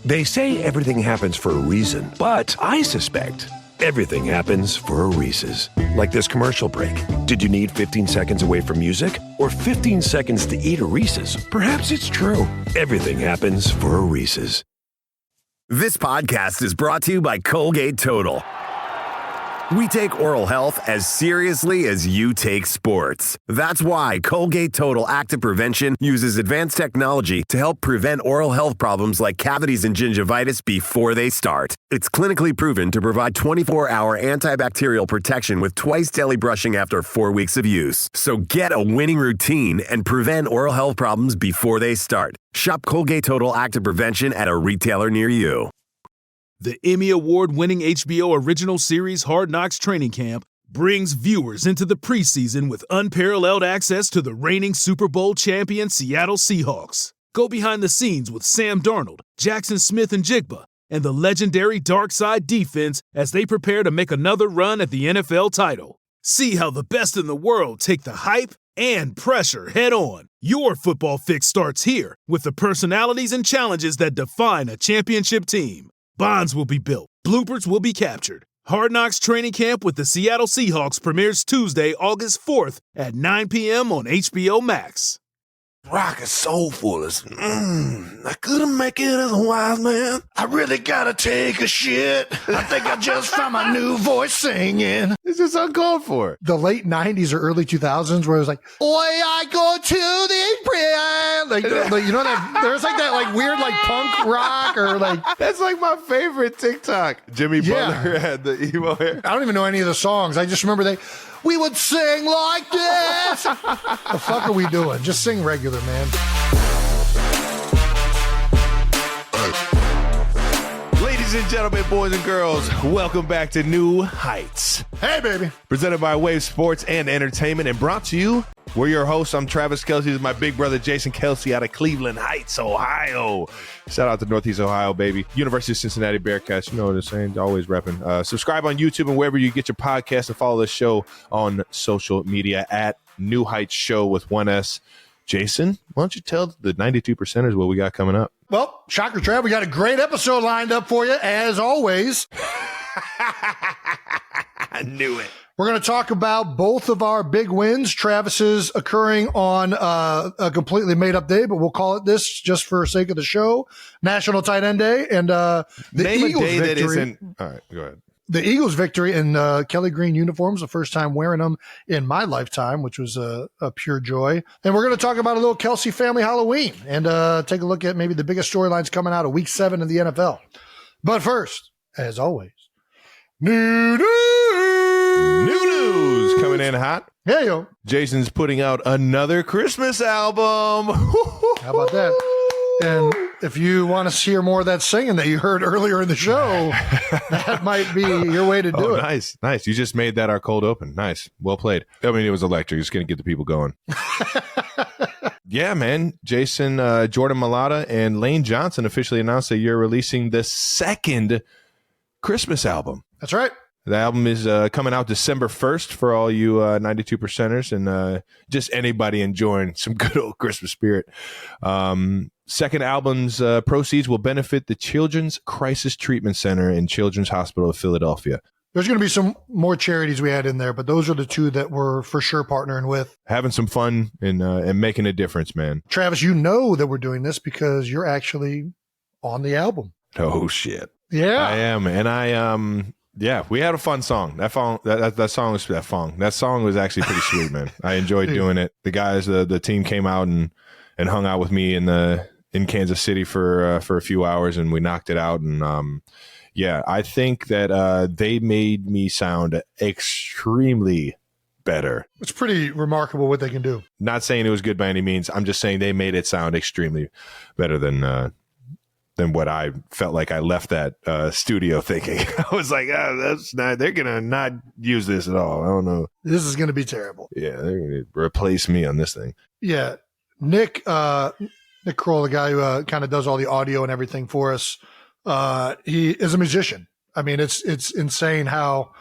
They say everything happens for a reason, but I suspect everything happens for a Reese's. Like this commercial break. Did you need 15 seconds away from music or 15 seconds to eat a Reese's? Perhaps it's true. Everything happens for a Reese's. This podcast is brought to you by Colgate Total. We take oral health as seriously as you take sports. That's why Colgate Total Active Prevention uses advanced technology to help prevent oral health problems like cavities and gingivitis before they start. It's clinically proven to provide 24-hour antibacterial protection with twice daily brushing after 4 weeks of use. So get a winning routine and prevent oral health problems before they start. Shop Colgate Total Active Prevention at a retailer near you. The Emmy Award-winning HBO original series Hard Knocks Training Camp brings viewers into the preseason with unparalleled access to the reigning Super Bowl champion Seattle Seahawks. Go behind the scenes with Sam Darnold, Jackson Smith and Jigba, and the legendary Dark Side defense as they prepare to make another run at the NFL title. See how the best in the world take the hype and pressure head-on. Your football fix starts here with the personalities and challenges that define a championship team. Bonds will be built. Bloopers will be captured. Hard Knocks Training Camp with the Seattle Seahawks premieres Tuesday, August 4th at 9 p.m. on HBO Max. Rock is soulful as, I couldn't make it as a wise man. I really gotta take a shit. I think I just found my new voice singing. It's just uncalled for. The late 90s or early 2000s where it was like, oi, I go to the prayer. Like, you know, that there's like that like weird like punk rock or like. That's like my favorite TikTok. Jimmy Butler had the emo hair. I don't even know any of the songs. I just remember we would sing like this. The fuck are we doing? Just sing regular, man. Ladies and gentlemen, boys and girls, welcome back to New Heights. Hey, baby. Presented by Wave Sports and Entertainment and brought to you. We're your hosts. I'm Travis Kelce. This is my big brother, Jason Kelce, out of Cleveland Heights, Ohio. Shout out to Northeast Ohio, baby. University of Cincinnati Bearcats. You know what I'm saying? Always repping. Subscribe on YouTube and wherever you get your podcast, and follow the show on social media at New Heights Show with 1S. Jason, why don't you tell the 92%ers what we got coming up? Well, shocker, Trav, we got a great episode lined up for you, as always. I knew it. We're going to talk about both of our big wins. Travis's occurring on a completely made-up day, but we'll call it this just for sake of the show. National Tight End Day, and the Name Eagles a day victory. that isn't. All right, go ahead. The Eagles' victory in Kelly green uniforms, the first time wearing them in my lifetime, which was a pure joy. And we're going to talk about a little Kelce family Halloween and take a look at maybe the biggest storylines coming out of Week 7 of the NFL. But first, as always, new news coming in hot. Yeah, yo. Jason's putting out another Christmas album. How about that? And if you want to hear more of that singing that you heard earlier in the show, that might be your way to do it. Nice. You just made that our cold open. Nice. Well played. I mean, it was electric. It's going to get the people going. Yeah, man. Jason, Jordan Mailata, and Lane Johnson officially announced that you're releasing the second Christmas album. That's right. The album is coming out December 1st for all you 92%ers and just anybody enjoying some good old Christmas spirit. Second album's proceeds will benefit the Children's Crisis Treatment Center and Children's Hospital of Philadelphia. There's going to be some more charities we had in there, but those are the two that we're for sure partnering with. Having some fun and making a difference, man. Travis, you know that we're doing this because you're actually on the album. Oh, shit. Yeah. I am. And yeah, we had a fun song. That song was actually pretty sweet, man. I enjoyed doing it. The guys, the team came out and hung out with me in Kansas City for a few hours, and we knocked it out. And yeah, I think that they made me sound extremely better. It's pretty remarkable what they can do. Not saying it was good by any means. I'm just saying they made it sound extremely better than what I felt like I left that studio thinking. I was like, that's not, they're going to not use this at all. I don't know. This is going to be terrible. Yeah, they're going to replace me on this thing. Yeah. Nick Kroll, the guy who kind of does all the audio and everything for us, he is a musician. I mean, it's insane how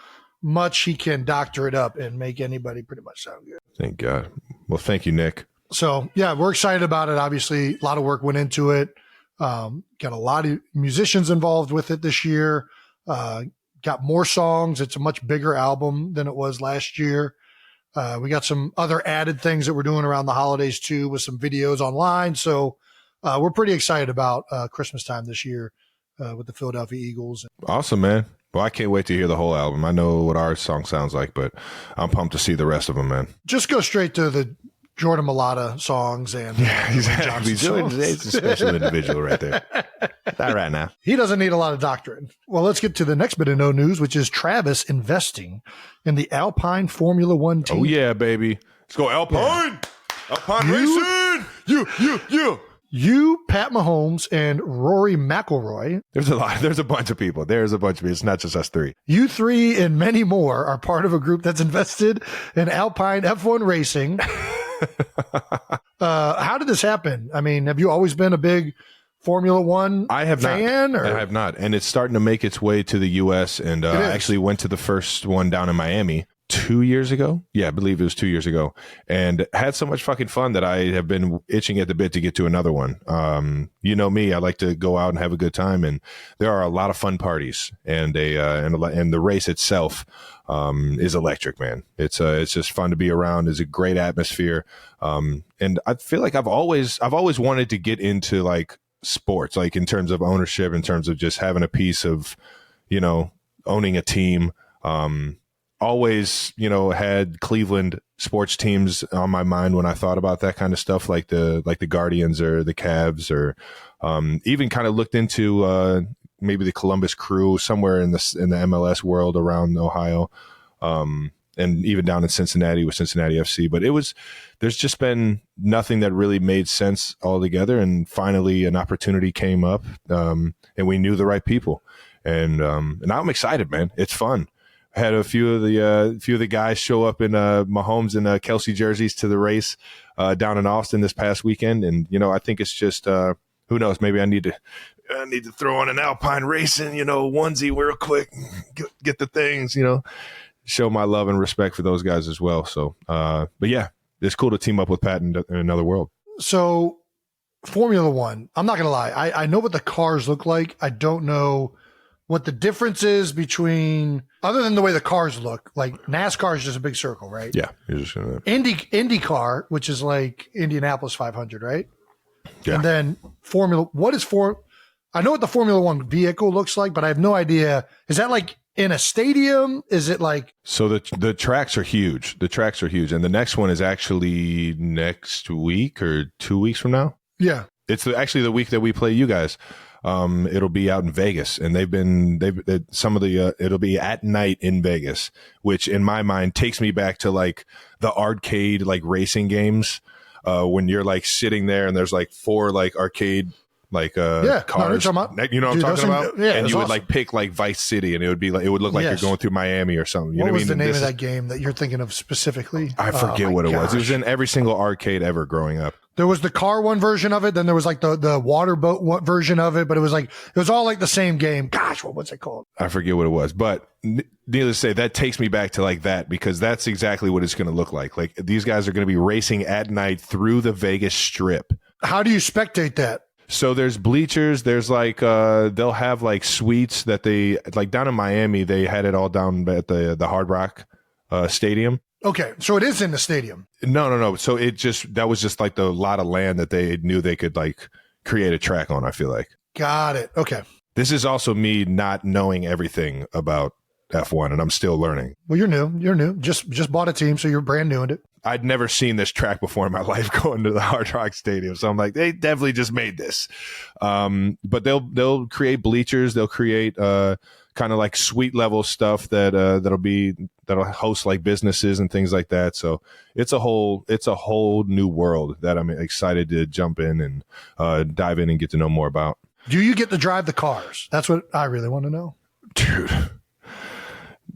much he can doctor it up and make anybody pretty much sound good. Thank God. Well, thank you, Nick. So, yeah, we're excited about it. Obviously, a lot of work went into it. Got a lot of musicians involved with it this year. Got more songs. It's a much bigger album than it was last year. We got some other added things that we're doing around the holidays too, with some videos online. So we're pretty excited about Christmas time this year with the Philadelphia Eagles. Awesome, man. Well, I can't wait to hear the whole album. I know what our song sounds like, but I'm pumped to see the rest of them, man. Just go straight to the Jordan Mailata songs and exactly. It's a special individual right there. Not right now. He doesn't need a lot of doctrine. Well, let's get to the next bit of no news, which is Travis investing in the Alpine Formula One team. Oh yeah, baby. Let's go Alpine. Yeah. Alpine Racing. You. You, Pat Mahomes, and Rory McIlroy. There's a lot. There's a bunch of people. It's not just us three. You three and many more are part of a group that's invested in Alpine F1 racing. How did this happen? I mean, have you always been a big Formula One fan? I have not. And it's starting to make its way to the U.S. And I actually went to the first one down in Miami 2 years ago. Yeah, I believe it was 2 years ago. And had so much fucking fun that I have been itching at the bit to get to another one. You know me, I like to go out and have a good time. And there are a lot of fun parties. And the race itself is electric, man. It's just fun to be around. It's a great atmosphere. And I feel like I've always wanted to get into like sports, like in terms of ownership, in terms of just having a piece of, owning a team. Always, had Cleveland sports teams on my mind when I thought about that kind of stuff, like the Guardians or the Cavs, or even kind of looked into maybe the Columbus Crew somewhere in the MLS world around Ohio, and even down in Cincinnati with Cincinnati FC. But there's just been nothing that really made sense altogether. And finally an opportunity came up, and we knew the right people. And now I'm excited, man. It's fun. Had a few of the guys show up in Mahomes and Kelce jerseys to the race down in Austin this past weekend, and I think it's just who knows, maybe I need to throw on an Alpine Racing onesie real quick, get the things, show my love and respect for those guys as well. So, but yeah, it's cool to team up with Pat in another world. So, Formula One, I'm not gonna lie, I know what the cars look like. I don't know what the difference is between, other than the way the cars look. Like NASCAR is just a big circle, right? Yeah. You're just gonna... IndyCar, which is like Indianapolis 500, right? Yeah. And then I know what the Formula One vehicle looks like, but I have no idea. Is that like in a stadium? Is it like? So the tracks are huge. The tracks are huge. And the next one is actually next week or 2 weeks from now. Yeah. It's actually the week that we play you guys. It'll be out in Vegas, and it'll be at night in Vegas, which in my mind takes me back to like the arcade, like racing games, when you're like sitting there and there's like 4 like arcade, like, cars, you know what I'm talking about? Yeah, and you would awesome. like pick like Vice City, and it would look like you're going through Miami or something. What was the name of that game that you're thinking of specifically? I forget what it was. It was in every single arcade ever growing up. There was the car one version of it. Then there was like the water boat version of it, but it was all like the same game. Gosh, what was it called? I forget what it was, but needless to say, that takes me back to like that, because that's exactly what it's going to look like. Like these guys are going to be racing at night through the Vegas Strip. How do you spectate that? So there's bleachers. There's like they'll have like suites that they like down in Miami. They had it all down at the Hard Rock Stadium. Okay, so it is in the stadium. No. So that was just like the lot of land that they knew they could like create a track on, I feel like. Got it. Okay. This is also me not knowing everything about F1, and I'm still learning. Well, you're new. Just bought a team, so you're brand new in it. I'd never seen this track before in my life going to the Hard Rock Stadium. So I'm like, they definitely just made this. But they'll create bleachers. They'll create kind of like suite level stuff that'll host like businesses and things like that. So it's a whole new world that I'm excited to jump in and dive in and get to know more about. Do you get to drive the cars? That's what I really want to know. Dude.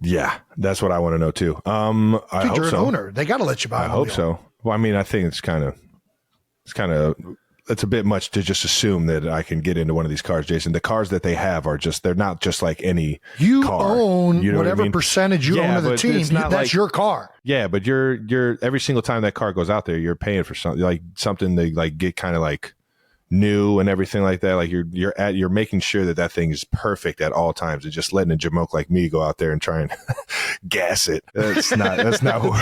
Yeah, that's what I want to know too. I hope you're an so. owner. They got to let you buy. I hope so. Well, I mean, I think it's a bit much to just assume that I can get into one of these cars, Jason. The cars that they have they're not just like any car. Own you know whatever what I mean? percentage you own of the team. That's your car. Yeah, but you're every single time that car goes out there, you're paying for something to like get kind of like new and everything like that. Like you're making sure that thing is perfect at all times, and just letting a jamoke like me go out there and try and gas it. That's not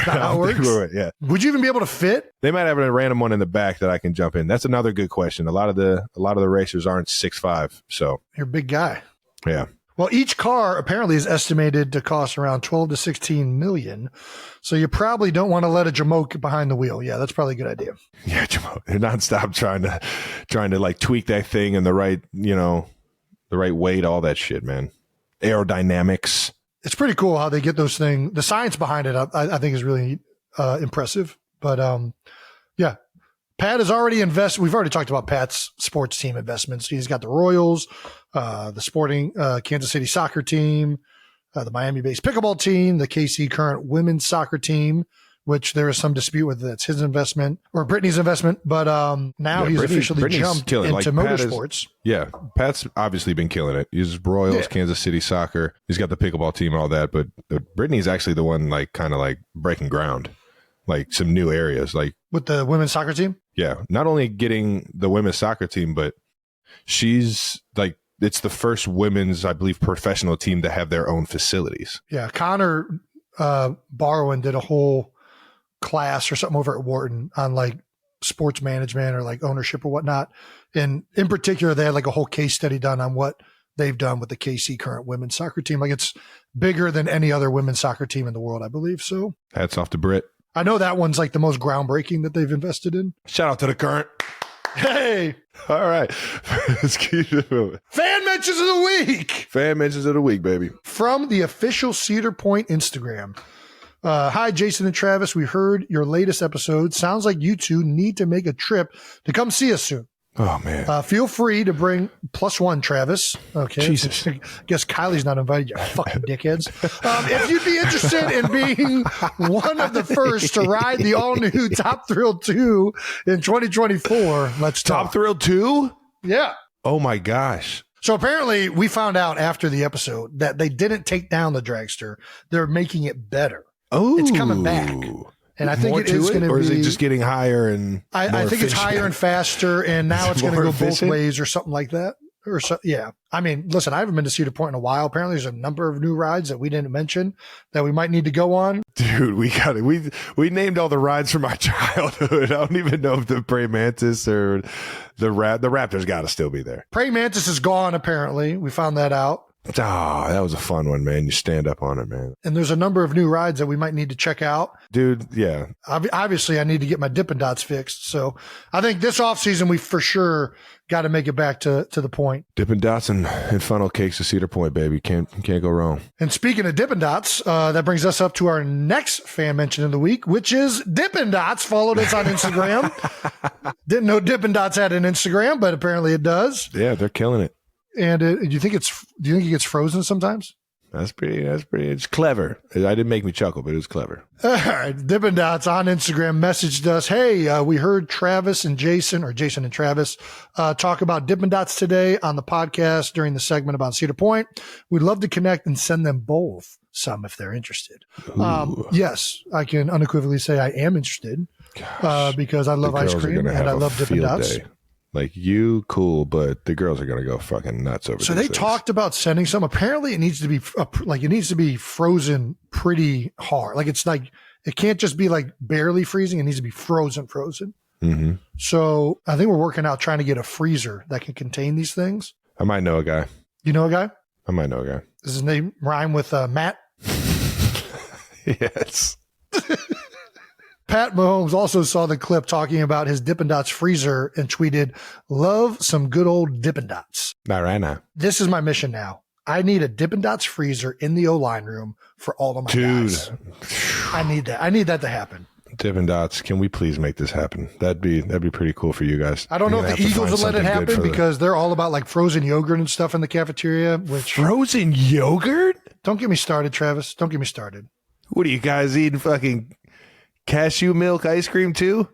how it works. Yeah. Would you even be able to fit? They might have a random one in the back that I can jump in. That's another good question. A lot of the racers aren't 6'5", so You're a big guy. yeah. Well, each car apparently is estimated to cost around 12 to 16 million. So you probably don't want to let a jamoke behind the wheel. Yeah, that's probably a good idea. Yeah, jamoke. They're nonstop trying to like tweak that thing in the right weight, all that shit, man. Aerodynamics. It's pretty cool how they get those things. The science behind it, I think, is really impressive. But yeah, Pat has already invested. We've already talked about Pat's sports team investments. He's got the Royals, the sporting Kansas City soccer team, the Miami-based pickleball team, the KC current women's soccer team, which there is some dispute whether that's his investment or Brittany's investment. But now he's officially Brittany's jumped killing it. into motorsports. Pat's obviously been killing it. He's Royals, Kansas City soccer. He's got the pickleball team and all that. But Brittany's actually the one kind of breaking ground, like some new areas. Like with the women's soccer team? Yeah. Not only getting the women's soccer team, but she's it's the first women's, I believe, professional team to have their own facilities. Yeah. Connor Barwin did a whole class or something over at Wharton on sports management or ownership or whatnot. And in particular, they had a whole case study done on what they've done with the KC current women's soccer team. It's bigger than any other women's soccer team in the world, I believe. So hats off to Britt. I know that one's the most groundbreaking that they've invested in. Shout out to the current. Hey. All right. Let's keep it moving. Fan mentions of the week. Fan mentions of the week, baby. From the official Cedar Point Instagram. Hi, Jason and Travis. We heard your latest episode. Sounds like you two need to make a trip to come see us soon. Oh, man. Feel free to bring +1, Travis. Okay. Jesus. I guess Kylie's not invited, you fucking dickheads. If you'd be interested in being one of the first to ride the all-new Top Thrill 2 in 2024, let's talk. Top Thrill 2? Yeah. Oh, my gosh. So apparently we found out after the episode that they didn't take down the dragster. They're making it better. Oh. It's coming back. And I think it is going to be. Or is it just getting higher and I think efficient? it's higher and faster, and now it's going to go efficient? both ways or something like that. Or so, yeah. I mean, listen, I haven't been to Cedar Point in a while. Apparently, there's a number of new rides that we didn't mention that we might need to go on. Dude, we got it. We named all the rides from my childhood. I don't even know if the Praying Mantis or the Raptor's got to still be there. Praying Mantis is gone, apparently. We found that out. Oh, that was a fun one, man. You stand up on it, man. And there's a number of new rides that we might need to check out. Dude, yeah. Obviously, I need to get my Dippin' Dots fixed. So I think this offseason, we for sure got to make it back to the point. Dippin' Dots and funnel cakes to Cedar Point, baby. Can't go wrong. And speaking of Dippin' Dots, that brings us up to our next fan mention of the week, which is Dippin' Dots. Followed us on Instagram. Didn't know Dippin' Dots had an Instagram, but apparently it does. Yeah, they're killing it. And do you think it gets frozen sometimes? That's pretty. It's clever. It didn't make me chuckle, but it was clever. All right. Dippin' Dots on Instagram messaged us, hey, we heard Travis and Jason, or Jason and Travis, talk about Dippin' Dots today on the podcast during the segment about Cedar Point. We'd love to connect and send them both some if they're interested. Yes, I can unequivocally say I am interested because I love ice cream and I love Dippin' Dots. Day. Like, you cool, but the girls are going to go fucking nuts over So these they things. talked about sending some. Apparently it needs to be frozen pretty hard. It can't just be barely freezing. It needs to be frozen. Mm-hmm. So I think we're working out trying to get a freezer that can contain these things. I might know a guy. You know a guy? I might know a guy. Does his name rhyme with Matt? Yes. Pat Mahomes also saw the clip talking about his Dippin' Dots freezer and tweeted, love some good old Dippin' Dots. Not right now. This is my mission now. I need a Dippin' Dots freezer in the O-line room for all of my guys. I need that. I need that to happen. Dippin' Dots, can we please make this happen? That'd be pretty cool for you guys. I don't know if the Eagles will let it happen because they're all about frozen yogurt and stuff in the cafeteria. Frozen yogurt? Don't get me started, Travis. Don't get me started. What are you guys eating? Fucking cashew milk ice cream too?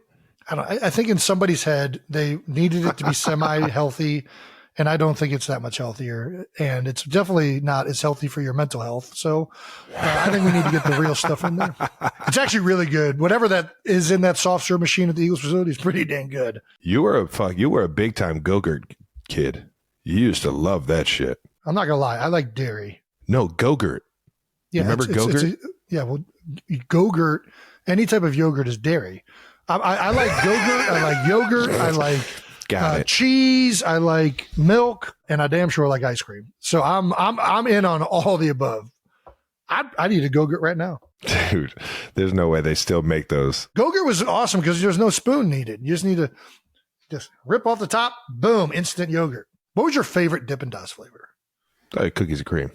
I think in somebody's head they needed it to be semi-healthy, And I don't think it's that much healthier. And it's definitely not as healthy for your mental health. So I think we need to get the real stuff in there. It's actually really good. Whatever that is in that soft serve machine at the Eagles facility is pretty dang good. You were a big time Go-Gurt kid. You used to love that shit. I'm not going to lie. I like dairy. No, Go-Gurt. Yeah, remember Go-Gurt? Go-Gurt, any type of yogurt is dairy. I like Go-Gurt. I like yogurt. I like cheese. I like milk, and I damn sure like ice cream. So I'm in on all the above. I need a Go-Gurt right now. Dude, there's no way they still make those. Go-Gurt was awesome because there's no spoon needed. You just need to just rip off the top, boom, instant yogurt. What was your favorite Dippin' Dots flavor? Cookies and cream.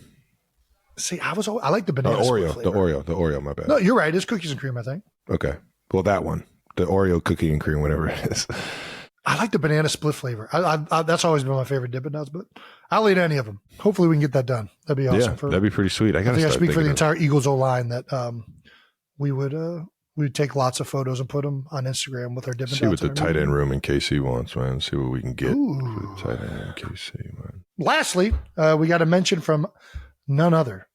See, I like the banana Oreo, flavor. the Oreo, my bad. No, you're right. It's cookies and cream, I think. Okay. Well, that one, the Oreo cookie and cream, whatever it is. I like the banana split flavor. I that's always been my favorite Dippin' Dots, but I'll eat any of them. Hopefully we can get that done. That'd be awesome. Yeah, that'd be pretty sweet. I speak for the entire Eagles O-line that we'd take lots of photos and put them on Instagram with our Dippin' Dots. See what the tight end room in KC wants, man. See what we can get for the tight end in KC, man. Lastly, we got a mention from none other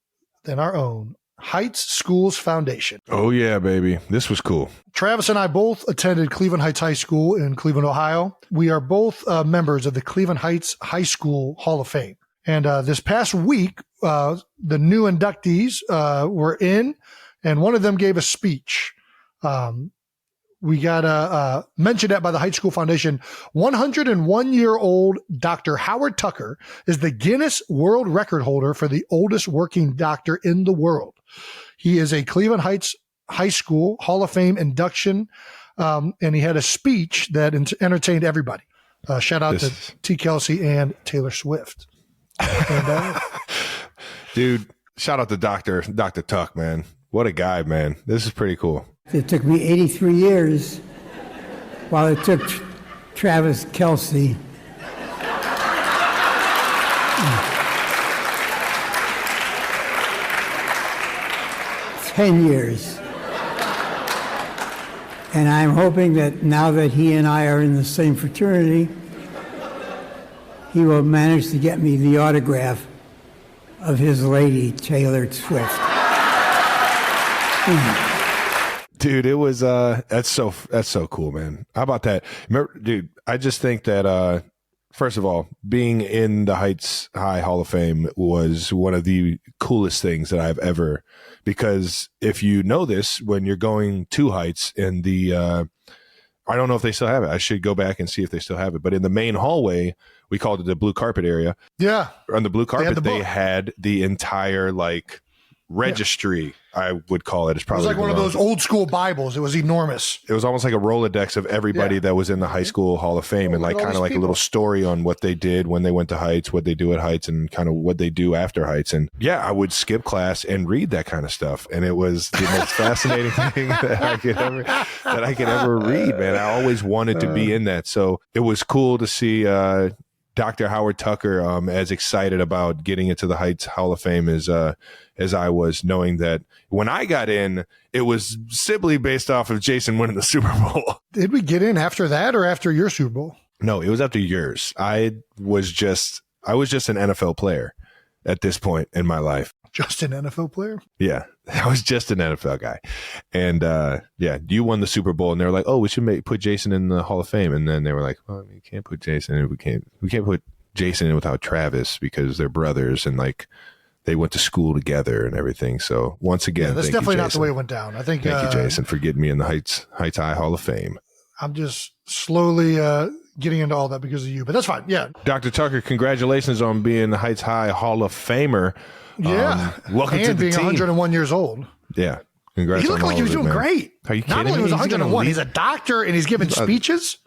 than our own Heights Schools Foundation. Oh, yeah, baby. This was cool. Travis and I both attended Cleveland Heights High School in Cleveland, Ohio. We are both members of the Cleveland Heights High School Hall of Fame. And this past week, the new inductees were in, and one of them gave a speech. We got mentioned at by the Heights School Foundation. 101-year-old Dr. Howard Tucker is the Guinness World Record holder for the oldest working doctor in the world. He is a Cleveland Heights High School Hall of Fame induction, and he had a speech that entertained everybody. Shout out to T. Kelce and Taylor Swift. Dude, shout out to Dr. Tuck, man. What a guy, man. This is pretty cool. It took me 83 years, while it took Travis Kelce 10 years. And I'm hoping that now that he and I are in the same fraternity, he will manage to get me the autograph of his lady, Taylor Swift. Dude, it was that's so cool, man. How about that? Remember, dude, I just think that first of all, being in the Heights High Hall of Fame was one of the coolest things that I've ever, because if you know this, when you're going to Heights in the I don't know if they still have it. I should go back and see if they still have it. But in the main hallway, we called it the blue carpet area. Yeah. On the blue carpet, they had the entire registry, I would call it. It's probably like one of those old school Bibles. It was enormous. It was almost like a Rolodex of everybody that was in the High School Hall of Fame, and kind of like a little story on what they did when they went to Heights, what they do at Heights, and kind of what they do after Heights. And yeah, I would skip class and read that kind of stuff, and it was the most fascinating thing that I could ever read, man. I always wanted to be in that, so it was cool to see Dr. Howard Tucker as excited about getting into the Heights Hall of Fame as I was, knowing that when I got in, it was simply based off of Jason winning the Super Bowl. Did we get in after that or after your Super Bowl? No, it was after yours. I was just an NFL player at this point in my life. Just an NFL player? Yeah, I was just an NFL guy. And you won the Super Bowl, and they were like, oh, we should put Jason in the Hall of Fame. And then they were like, well, you can't put Jason in. We can't put Jason in without Travis because they're brothers, and they went to school together and everything. So once again, that's definitely not the way it went down. I think. Thank you, Jason, for getting me in the Heights High Hall of Fame. I'm just slowly getting into all that because of you, but that's fine. Yeah, Dr. Tucker, congratulations on being the Heights High Hall of Famer. Yeah, welcome and to the being team. 101 years old. Yeah, congrats. He looked like he was doing great. Are you kidding Not only me? was 101, he's a doctor and he's giving speeches.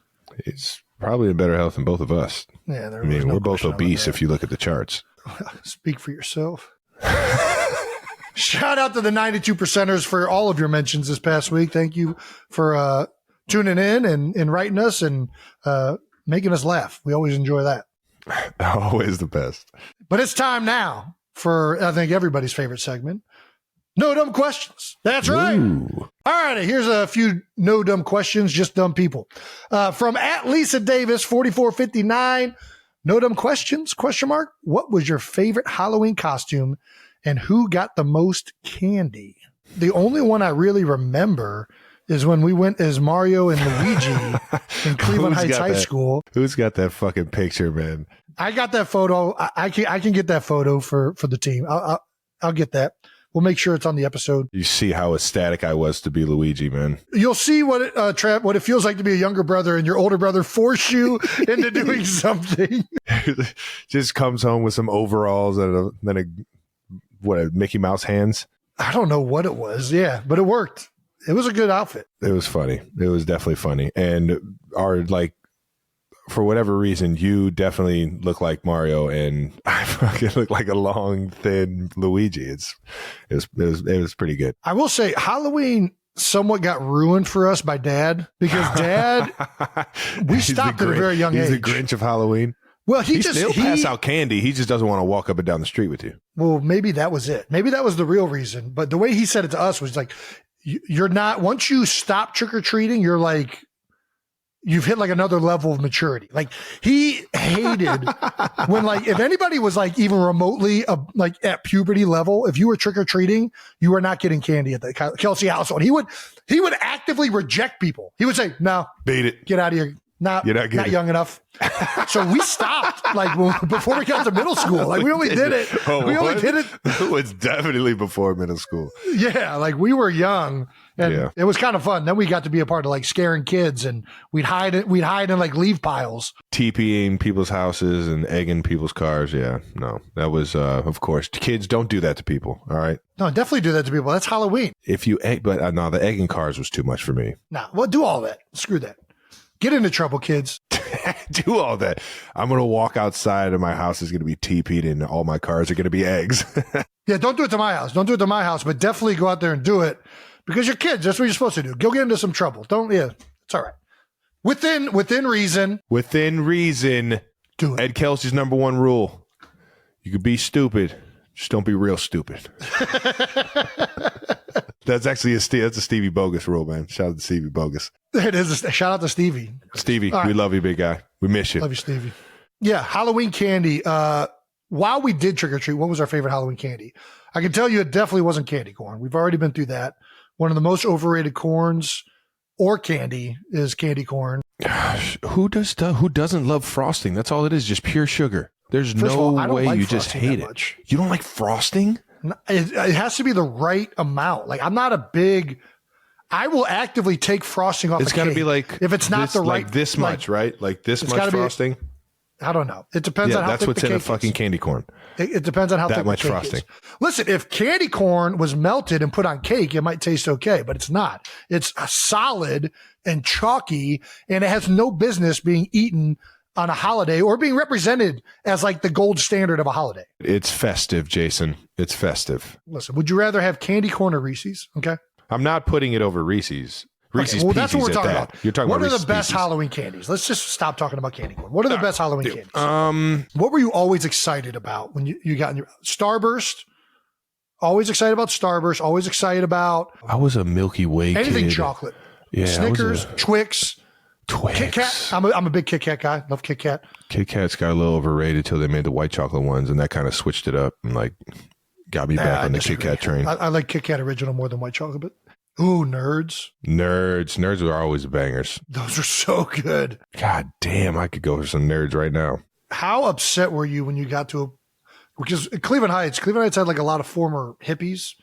He's probably in better health than both of us. Yeah, we're both obese if you look at the charts. Speak for yourself. Shout out to the 92%ers for all of your mentions this past week. Thank you for tuning in and writing us and making us laugh. We always enjoy that. Always the best. But it's time now for, I think, everybody's favorite segment, No Dumb Questions. That's right. Ooh. All right, here's a few no dumb questions, just dumb people. From @Lisa Davis 4459. No dumb questions? Question mark. What was your favorite Halloween costume and who got the most candy? The only one I really remember is when we went as Mario and Luigi in Cleveland Heights High School. Who's got that fucking picture, man? I got that photo. I can get that photo for the team. I'll get that. We'll make sure it's on the episode. You see how ecstatic I was to be Luigi, man. You'll see what it feels like to be a younger brother and your older brother force you into doing something. Just comes home with some overalls and then a Mickey Mouse hands. I don't know what it was. Yeah, but it worked. It was a good outfit. It was funny. It was definitely funny. And for whatever reason, you definitely look like Mario, and I fucking look like a long, thin Luigi. It was pretty good. I will say Halloween somewhat got ruined for us by Dad, because Dad, we stopped at a very young age. He's the Grinch of Halloween. Well, he pass out candy. He just doesn't want to walk up and down the street with you. Well, maybe that was it. Maybe that was the real reason. But the way he said it to us was like, you're not, once you stop trick-or-treating, you're like, you've hit like another level of maturity. Like, he hated when, like, if anybody was like even remotely like at puberty level, if you were trick-or-treating, you were not getting candy at the Kelce household. He would actively reject people. He would say, no, beat it, get out of here. Not young enough. So we stopped like before we got to middle school. Like, we only did it. It was definitely before middle school. Yeah. Like, we were young and it was kind of fun. Then we got to be a part of like scaring kids, and we'd hide in like leaf piles. TPing people's houses and egging people's cars. Yeah. No, that was, of course, kids don't do that to people. All right. No, definitely do that to people. That's Halloween. If you egg, but no, the egging cars was too much for me. Nah, well, do all that. Screw that. Get into trouble, kids. Do all that. I'm going to walk outside and my house is going to be TP'd and all my cars are going to be eggs. Yeah, don't do it to my house. Don't do it to my house, but definitely go out there and do it because you're kids. That's what you're supposed to do. Go get into some trouble. It's all right. Within reason. Within reason. Do it. Ed Kelce's number one rule. You could be stupid. Just don't be real stupid. That's actually that's a Stevie Bogus rule, man. Shout out to Stevie Bogus. It is. Shout out to Stevie. Stevie, right. We love you, big guy. We miss you. Love you, Stevie. Yeah, Halloween candy. While we did trick or treat, what was our favorite Halloween candy? I can tell you it definitely wasn't candy corn. We've already been through that. One of the most overrated corns or candy is candy corn. Gosh, who doesn't love frosting? That's all it is, just pure sugar. There's no way you just hate it. Much. You don't like frosting? It has to be the right amount. Like, I'm not a big. I will actively take frosting off. It's got to be like if it's not the right like this much, right? Like this much frosting. I don't know. It depends on how thick the cake is. That's what's in a fucking candy corn. It depends on how thick the cake is. That much frosting. Listen, if candy corn was melted and put on cake, it might taste okay, but it's not. It's a solid and chalky, and it has no business being eaten on a holiday or being represented as like the gold standard of a holiday. It's festive, Jason. It's festive. Listen, would you rather have candy corn or Reese's? Okay. I'm not putting it over Reese's. Reese's well, that's what we're talking about. You're talking what about are the best Pieces. Halloween candies? Let's just stop talking about candy corn. What are the best Halloween candies? What were you always excited about when you got in your Starburst? Always excited about Starburst. Always excited about. I was a Milky Way anything kid. Chocolate. Yeah, Snickers, Twix. Kit Kat. I'm a big Kit Kat guy. Love Kit Kat. Kit Kats got a little overrated till they made the white chocolate ones, and that kind of switched it up and like got me back on the Kit Kat train. I like Kit Kat original more than white chocolate, but ooh, Nerds. Nerds are always bangers. Those are so good. God damn, I could go for some Nerds right now. How upset were you when you got to because Cleveland Heights had like a lot of former hippies.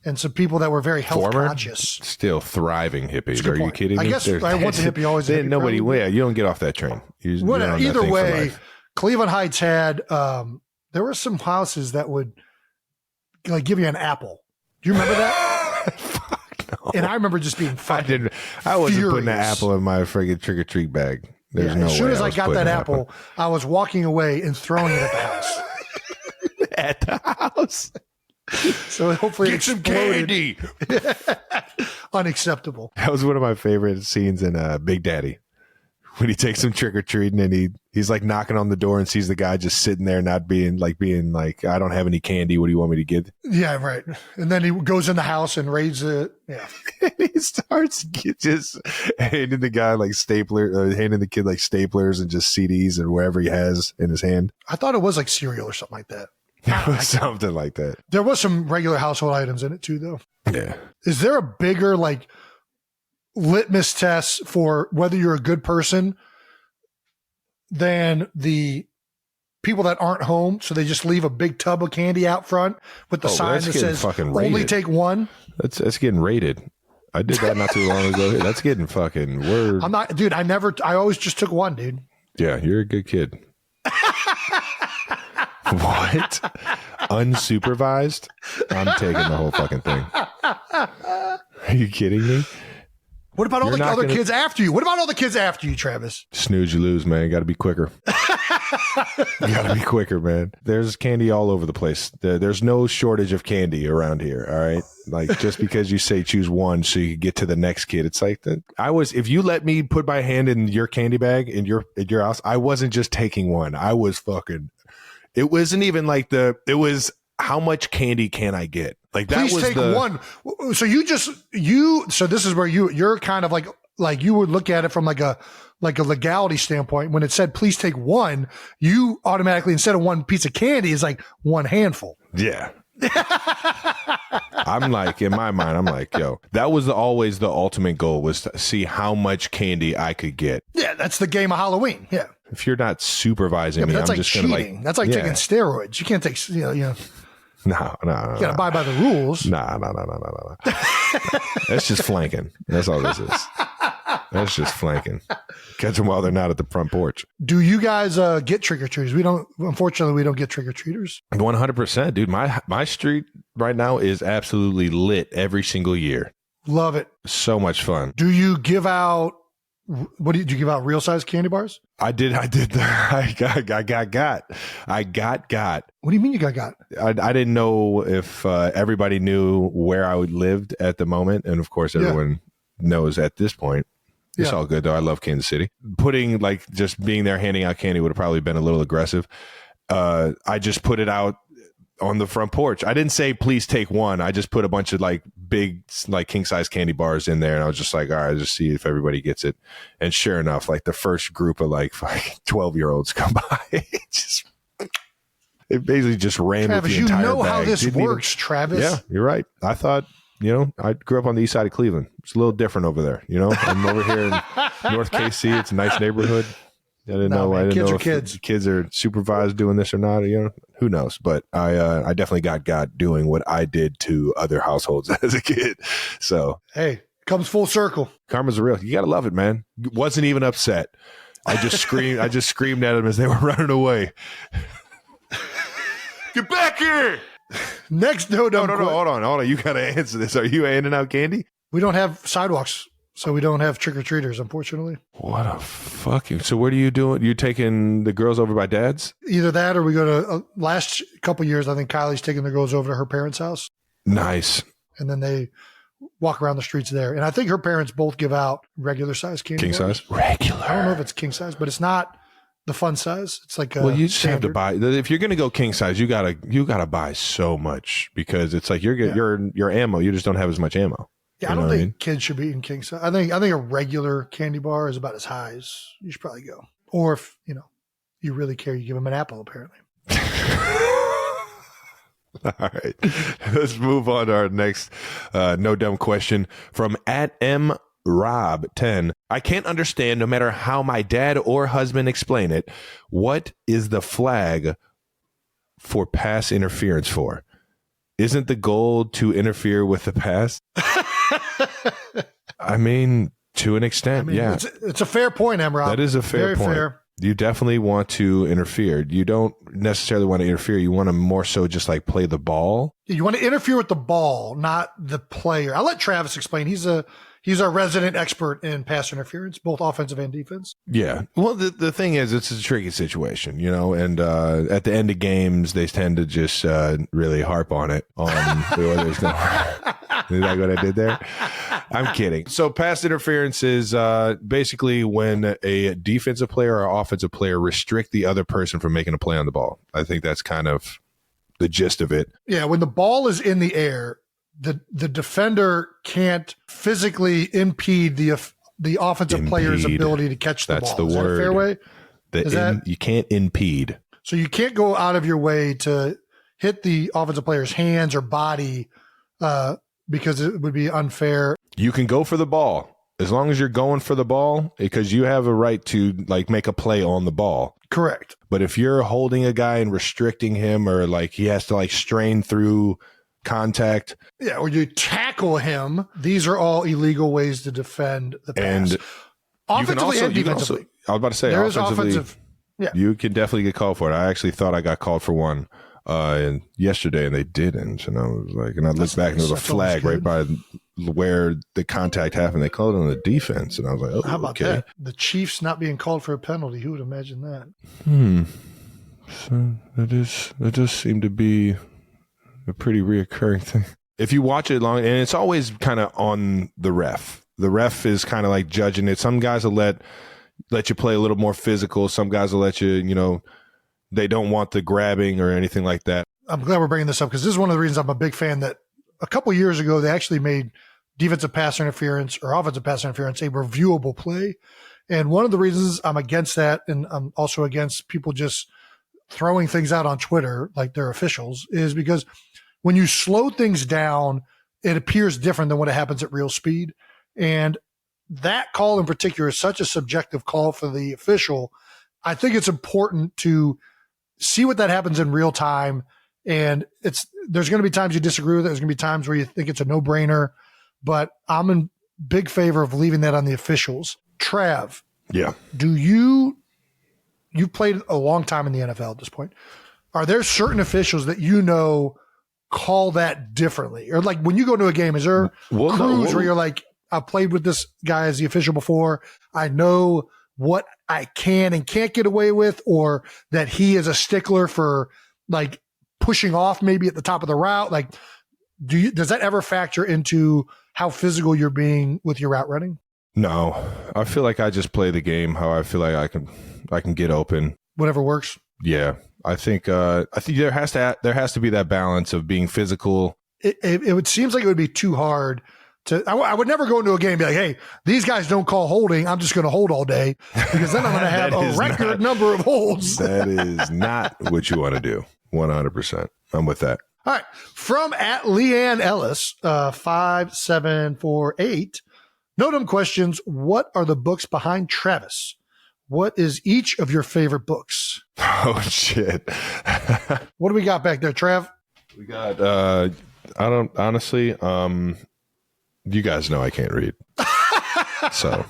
And some people that were very health conscious. Still thriving hippies. Are you kidding me? I guess I want the hippie always. Nobody, you don't get off that train. Either way, Cleveland Heights had, there were some houses that would like give you an apple. Do you remember that? Fuck no. And I remember just being fucking I wasn't furious. putting an apple in my friggin' trick-or-treat bag. There's no way. As soon as I got that apple, I was walking away and throwing it at the house. At the house? So hopefully get some candy. Unacceptable. That was one of my favorite scenes in Big Daddy when he takes him trick or treating and he He's like knocking on the door and sees the guy just sitting there, not being like, I don't have any candy. What do you want me to get? Yeah, right. And then he goes in the house and raids it. Yeah. He starts just handing the guy like handing the kid like staplers and just CDs and wherever he has in his hand. I thought it was like cereal or something like that. It was something like that. There was some regular household items in it too, though. Yeah. Is there a bigger like litmus test for whether you're a good person than the people that aren't home? So they just leave a big tub of candy out front with the sign that says only take one. That's getting rated. I did that not too long ago. That's getting fucking word. I'm not, dude. I always just took one, dude. Yeah, you're a good kid. What? Unsupervised? I'm taking the whole fucking thing. Are you kidding me? What about all the other kids after you? What about all the kids after you, Travis? Snooze, you lose, man. Got to be quicker. You got to be quicker, man. There's candy all over the place. There's no shortage of candy around here, all right? Like, just because you say choose one so you can get to the next kid, it's like that. If you let me put my hand in your candy bag in your house, I wasn't just taking one. I was fucking, it wasn't even like it was how much candy can I get? Like that. Please was take one. So this is where you're kind of like you would look at it from like a legality standpoint. When it said, please take one, you automatically, instead of one piece of candy, is like one handful. Yeah. I'm like, in my mind, I'm like, yo, that was always the ultimate goal, was to see how much candy I could get. Yeah. That's the game of Halloween. Yeah. If you're not supervising me, that's I'm like just cheating. Gonna that's like taking steroids. You can't take, you know. No. You got to abide by the rules. No. That's just flanking. That's all this is. That's just flanking. Catch them while they're not at the front porch. Do you guys get trick-or-treaters? Unfortunately, we don't get trick-or-treaters. 100%, dude. My street right now is absolutely lit every single year. Love it. So much fun. Do you give out, do you give out real size candy bars? I did. I got. What do you mean you got? I didn't know if everybody knew where I lived at the moment. And of course, everyone knows at this point. It's all good, though. I love Kansas City. Putting, like, just being there handing out candy would have probably been a little aggressive. I just put it out on the front porch. I didn't say, please take one. I just put a bunch of, like, big, like, king-size candy bars in there. And I was just like, all right, just see if everybody gets it. And sure enough, like, the first group of, like 12-year-olds come by. It basically just ran with the entire bag. You know how this works, Travis. Yeah, you're right. I thought, I grew up on the east side of Cleveland. It's a little different over there. I'm over here in North KC. It's a nice neighborhood. I didn't know if the kids are supervised doing this or not. Who knows? But I definitely got doing what I did to other households as a kid. So hey, comes full circle. Karma's real. You gotta love it, man. Wasn't even upset. I just screamed at them as they were running away. Get back here! Next, no. Hold on. You gotta answer this. Are you handing out candy? We don't have sidewalks, so we don't have trick-or-treaters, unfortunately. What a fucking... So what are you doing? You taking the girls over by dad's? Either that or we go to... last couple years, I think Kylie's taking the girls over to her parents' house. Nice. And then they walk around the streets there. And I think her parents both give out regular-size candy. King bars. size? Regular. I don't know if it's king size, but it's not the fun size. It's like well, you just standard. have to buy. If you're going to go king size, you gotta buy so much because it's like your ammo. You just don't have as much ammo. Yeah, I don't think kids should be eating king size. I think a regular candy bar is about as high as you should probably go. Or if you really care, you give them an apple. Apparently. All right, let's move on to our next no dumb question from @MRob10. I can't understand, no matter how my dad or husband explain it, what is the flag for pass interference for? Isn't the goal to interfere with the pass? I mean, to an extent, yeah. It's a fair point, Emrod. That is a fair point. Fair. You definitely want to interfere. You don't necessarily want to interfere. You want to more so just like play the ball. You want to interfere with the ball, not the player. I'll let Travis explain. He's our resident expert in pass interference, both offensive and defense. Yeah. Well, the thing is, it's a tricky situation, and at the end of games, they tend to just really harp on it. There's no, is that what I did there? I'm kidding. So pass interference is basically when a defensive player or offensive player restrict the other person from making a play on the ball. I think that's kind of the gist of it. Yeah, when the ball is in the air, the defender can't physically impede the offensive player's ability to catch the ball. That's the word. That a fair way? You can't impede. So you can't go out of your way to hit the offensive player's hands or body because it would be unfair. You can go for the ball as long as you're going for the ball because you have a right to like make a play on the ball. Correct. But if you're holding a guy and restricting him or like he has to like strain through contact. Yeah, or you tackle him. These are all illegal ways to defend the pass. And offensively and defensively. I was about to say, there is offensive. Yeah. You can definitely get called for it. I actually thought I got called for one yesterday, and they didn't. And I was like, and I looked back, and there was a flag right by where the contact happened. They called it on the defense, and I was like, oh, how about okay. that? The Chiefs not being called for a penalty. Who would imagine that? So that does seem to be a pretty reoccurring thing. If you watch it long, and it's always kind of on the ref. The ref is kind of like judging it. Some guys will let you play a little more physical. Some guys will let you, they don't want the grabbing or anything like that. I'm glad we're bringing this up because this is one of the reasons I'm a big fan that a couple of years ago, they actually made defensive pass interference or offensive pass interference a reviewable play. And one of the reasons I'm against that, and I'm also against people just throwing things out on Twitter like they're officials, is because when you slow things down, it appears different than when it happens at real speed. And that call in particular is such a subjective call for the official. I think it's important to see what that happens in real time. And there's going to be times you disagree with it. There's going to be times where you think it's a no-brainer, but I'm in big favor of leaving that on the officials. Trav. Yeah. You've played a long time in the NFL at this point. Are there certain officials that call that differently? Or like when you go to a game, is there crews where you're like, I've played with this guy as the official before. I know what I can and can't get away with, or that he is a stickler for like pushing off maybe at the top of the route. Like, does that ever factor into how physical you're being with your route running? No, I feel like I just play the game how I feel like I can get open. Whatever works. Yeah, I think there has to be that balance of being physical. It seems like it would be too hard. I would never go into a game and be like, hey, these guys don't call holding. I'm just going to hold all day because then I'm going to have a record number of holds. That is not what you want to do. 100%. I'm with that. All right. From at Leanne Ellis, 5748. Notum questions. What are the books behind Travis? What is each of your favorite books? Oh, shit. What do we got back there, Trav? We got, I don't, honestly, you guys know I can't read. So,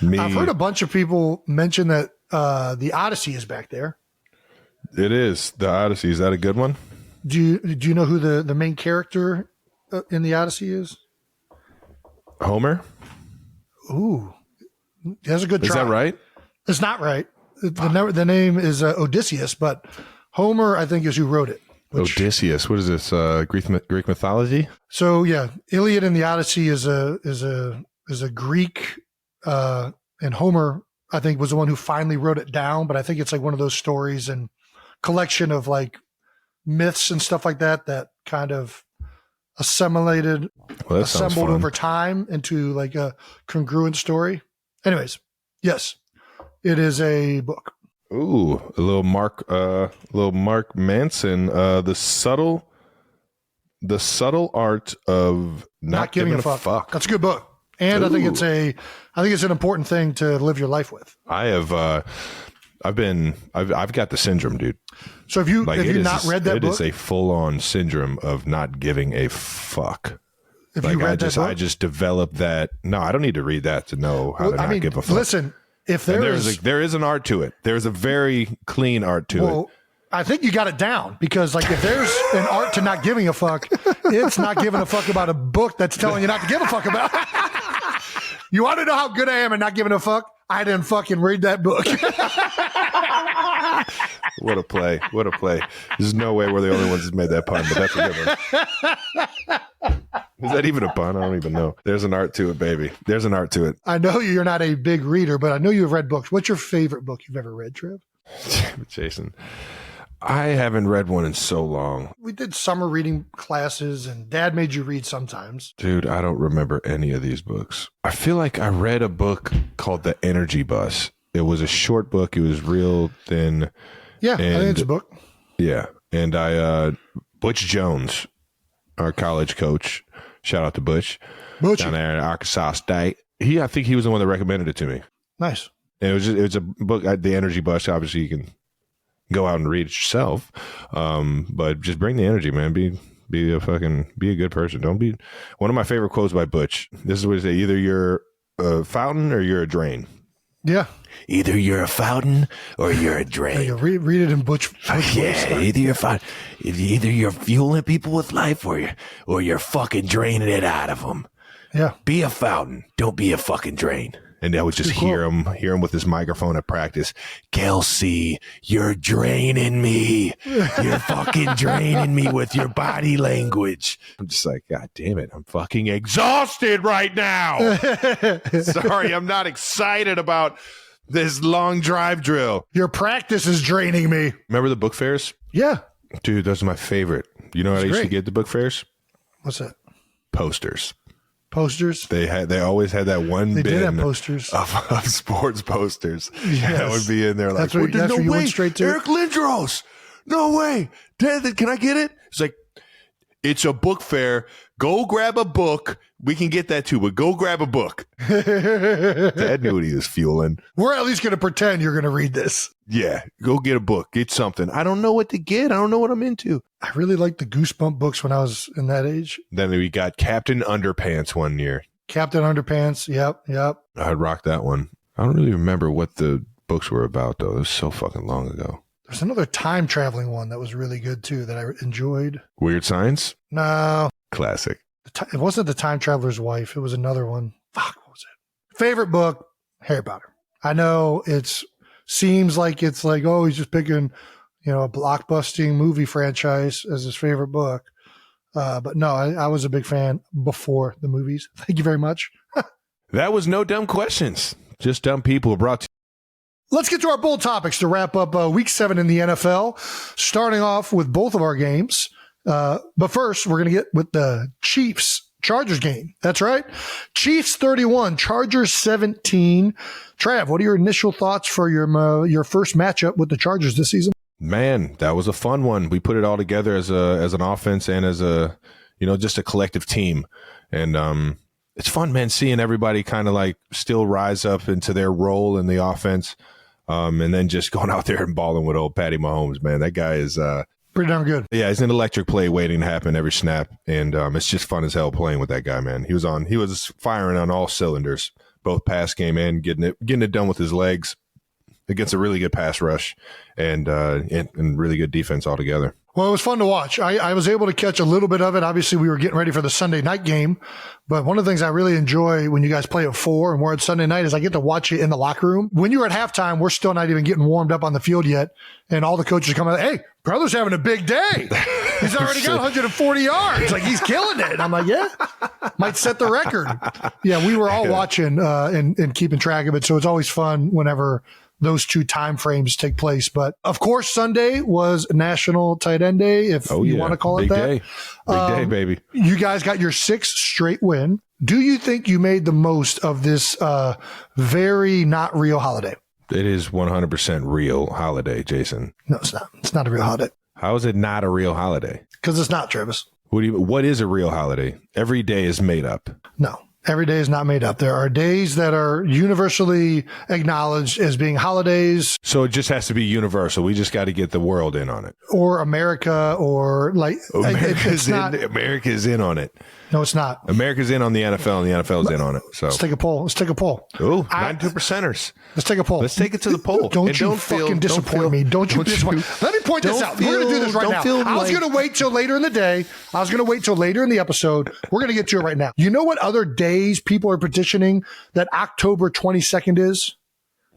I've heard a bunch of people mention that the Odyssey is back there. It is. The Odyssey. Is that a good one? Do you know who the main character in the Odyssey is? Homer? Ooh. That's a good try. Is that right? It's not right. The name is Odysseus, but Homer, I think, is who wrote it. Odysseus. What is this? Greek mythology? So yeah, Iliad and the Odyssey is a Greek, and Homer, I think, was the one who finally wrote it down. But I think it's like one of those stories and collection of like myths and stuff like that kind of assembled over time into like a congruent story. Anyways, yes, it is a book. Ooh, a little Mark Manson, the subtle art of not giving a fuck. That's a good book, and ooh. I think it's an important thing to live your life with. I've got the syndrome, dude. So have you not read that book? It is a full on syndrome of not giving a fuck. Have you read that book? I just developed that. No, I don't need to read that to know how to not give a fuck. Listen. If there is an art to it. There's a very clean art to it. I think you got it down because like if there's an art to not giving a fuck, it's not giving a fuck about a book that's telling you not to give a fuck about. You want to know how good I am at not giving a fuck? I didn't fucking read that book. What a play. What a play. There's no way we're the only ones that made that pun, but that's a good one. Is that even a pun? I don't even know. There's an art to it, baby. There's an art to it. I know you're not a big reader, but I know you've read books. What's your favorite book you've ever read, Trev? Jason, I haven't read one in so long. We did summer reading classes, and Dad made you read sometimes. Dude, I don't remember any of these books. I feel like I read a book called The Energy Bus. It was a short book. It was real thin. Yeah, I think it's a book. Yeah. And Butch Jones, our college coach, shout out to Butch, down there in Arkansas State. I think he was the one that recommended it to me. Nice. And it was a book, The Energy Bus. Obviously, you can go out and read it yourself, but just bring the energy, man. Be a good person. Don't be. One of my favorite quotes by Butch. This is what he said: either you're a fountain or you're a drain. Yeah. Either you're a fountain or you're a drain. Yeah, read it in Butch. Yeah, either you're fueling people with life or you're fucking draining it out of them. Yeah. Be a fountain. Don't be a fucking drain. And I would just hear him with his microphone at practice. Kelce, you're draining me. You're fucking draining me with your body language. I'm just like, God damn it. I'm fucking exhausted right now. Sorry, I'm not excited about this long drive drill. Your practice is draining me. Remember the book fairs? Yeah. Dude, those are my favorite. You know what I used to get at the book fairs? What's that? Posters. Posters. They always had that one. They bin did have posters of sports posters. Yes. That would be in there. Like, that's where you went straight to. Eric Lindros. No way. Dad, can I get it? It's like, it's a book fair. Go grab a book. We can get that too, but go grab a book. Dad knew what he was fueling. We're at least going to pretend you're going to read this. Yeah, go get a book. Get something. I don't know what to get. I don't know what I'm into. I really liked the Goosebump books when I was in that age. Then we got Captain Underpants one year. Captain Underpants. Yep. I'd rock that one. I don't really remember what the books were about, though. It was so fucking long ago. There's another time traveling one that was really good, too, that I enjoyed. Weird Science? No. Classic. It wasn't The Time Traveler's Wife. It was another one. Fuck, what was it? Favorite book, Harry Potter. I know seems like it's like, oh, he's just picking, a blockbusting movie franchise as his favorite book. But no, I was a big fan before the movies. Thank you very much. That was no dumb questions. Just dumb people brought to. Let's get to our bold topics to wrap up week 7 in the NFL, starting off with both of our games. But first, we're going to get with the Chiefs-Chargers game. That's right. Chiefs 31, Chargers 17. Trav, what are your initial thoughts for your first matchup with the Chargers this season? Man, that was a fun one. We put it all together as an offense and as a, just a collective team. And it's fun, man, seeing everybody kind of like still rise up into their role in the offense. And then just going out there and balling with old Patty Mahomes, man. That guy is pretty darn good. Yeah, he's an electric play waiting to happen every snap. And it's just fun as hell playing with that guy, man. He was firing on all cylinders, both pass game and getting it done with his legs against a really good pass rush and really good defense altogether. Well, it was fun to watch. I was able to catch a little bit of it. Obviously, we were getting ready for the Sunday night game. But one of the things I really enjoy when you guys play at 4 and we're at Sunday night is I get to watch it in the locker room. When you're at halftime, we're still not even getting warmed up on the field yet. And all the coaches come out, hey, brother's having a big day. He's already got 140 yards. Like, he's killing it. And I'm like, yeah, might set the record. Yeah, we were all watching and keeping track of it. So it's always fun whenever those two time frames take place. But of course, Sunday was National Tight End Day, if you want to call it that. Big day, baby. You guys got your 6th straight win. Do you think you made the most of this very not real holiday? It is 100% real holiday, Jason. No, it's not. It's not a real holiday. How is it not a real holiday? Because it's not, Travis. What is a real holiday? Every day is made up. No. Every day is not made up. There are days that are universally acknowledged as being holidays. So it just has to be universal. We just got to get the world in on it. Or America, or like America's in on it. No, it's not. America's in on the NFL, and the NFL's in on it. So let's take a poll. Ooh, 92%ers. Let's take a poll. Let's take it to the poll. Don't fucking disappoint me. Don't you disappoint. Let me point this out. We're going to do this right now. I was going to wait till later in the day. I was going to wait till later in the episode. We're going to get to it right now. You know what other days people are petitioning that October 22nd is?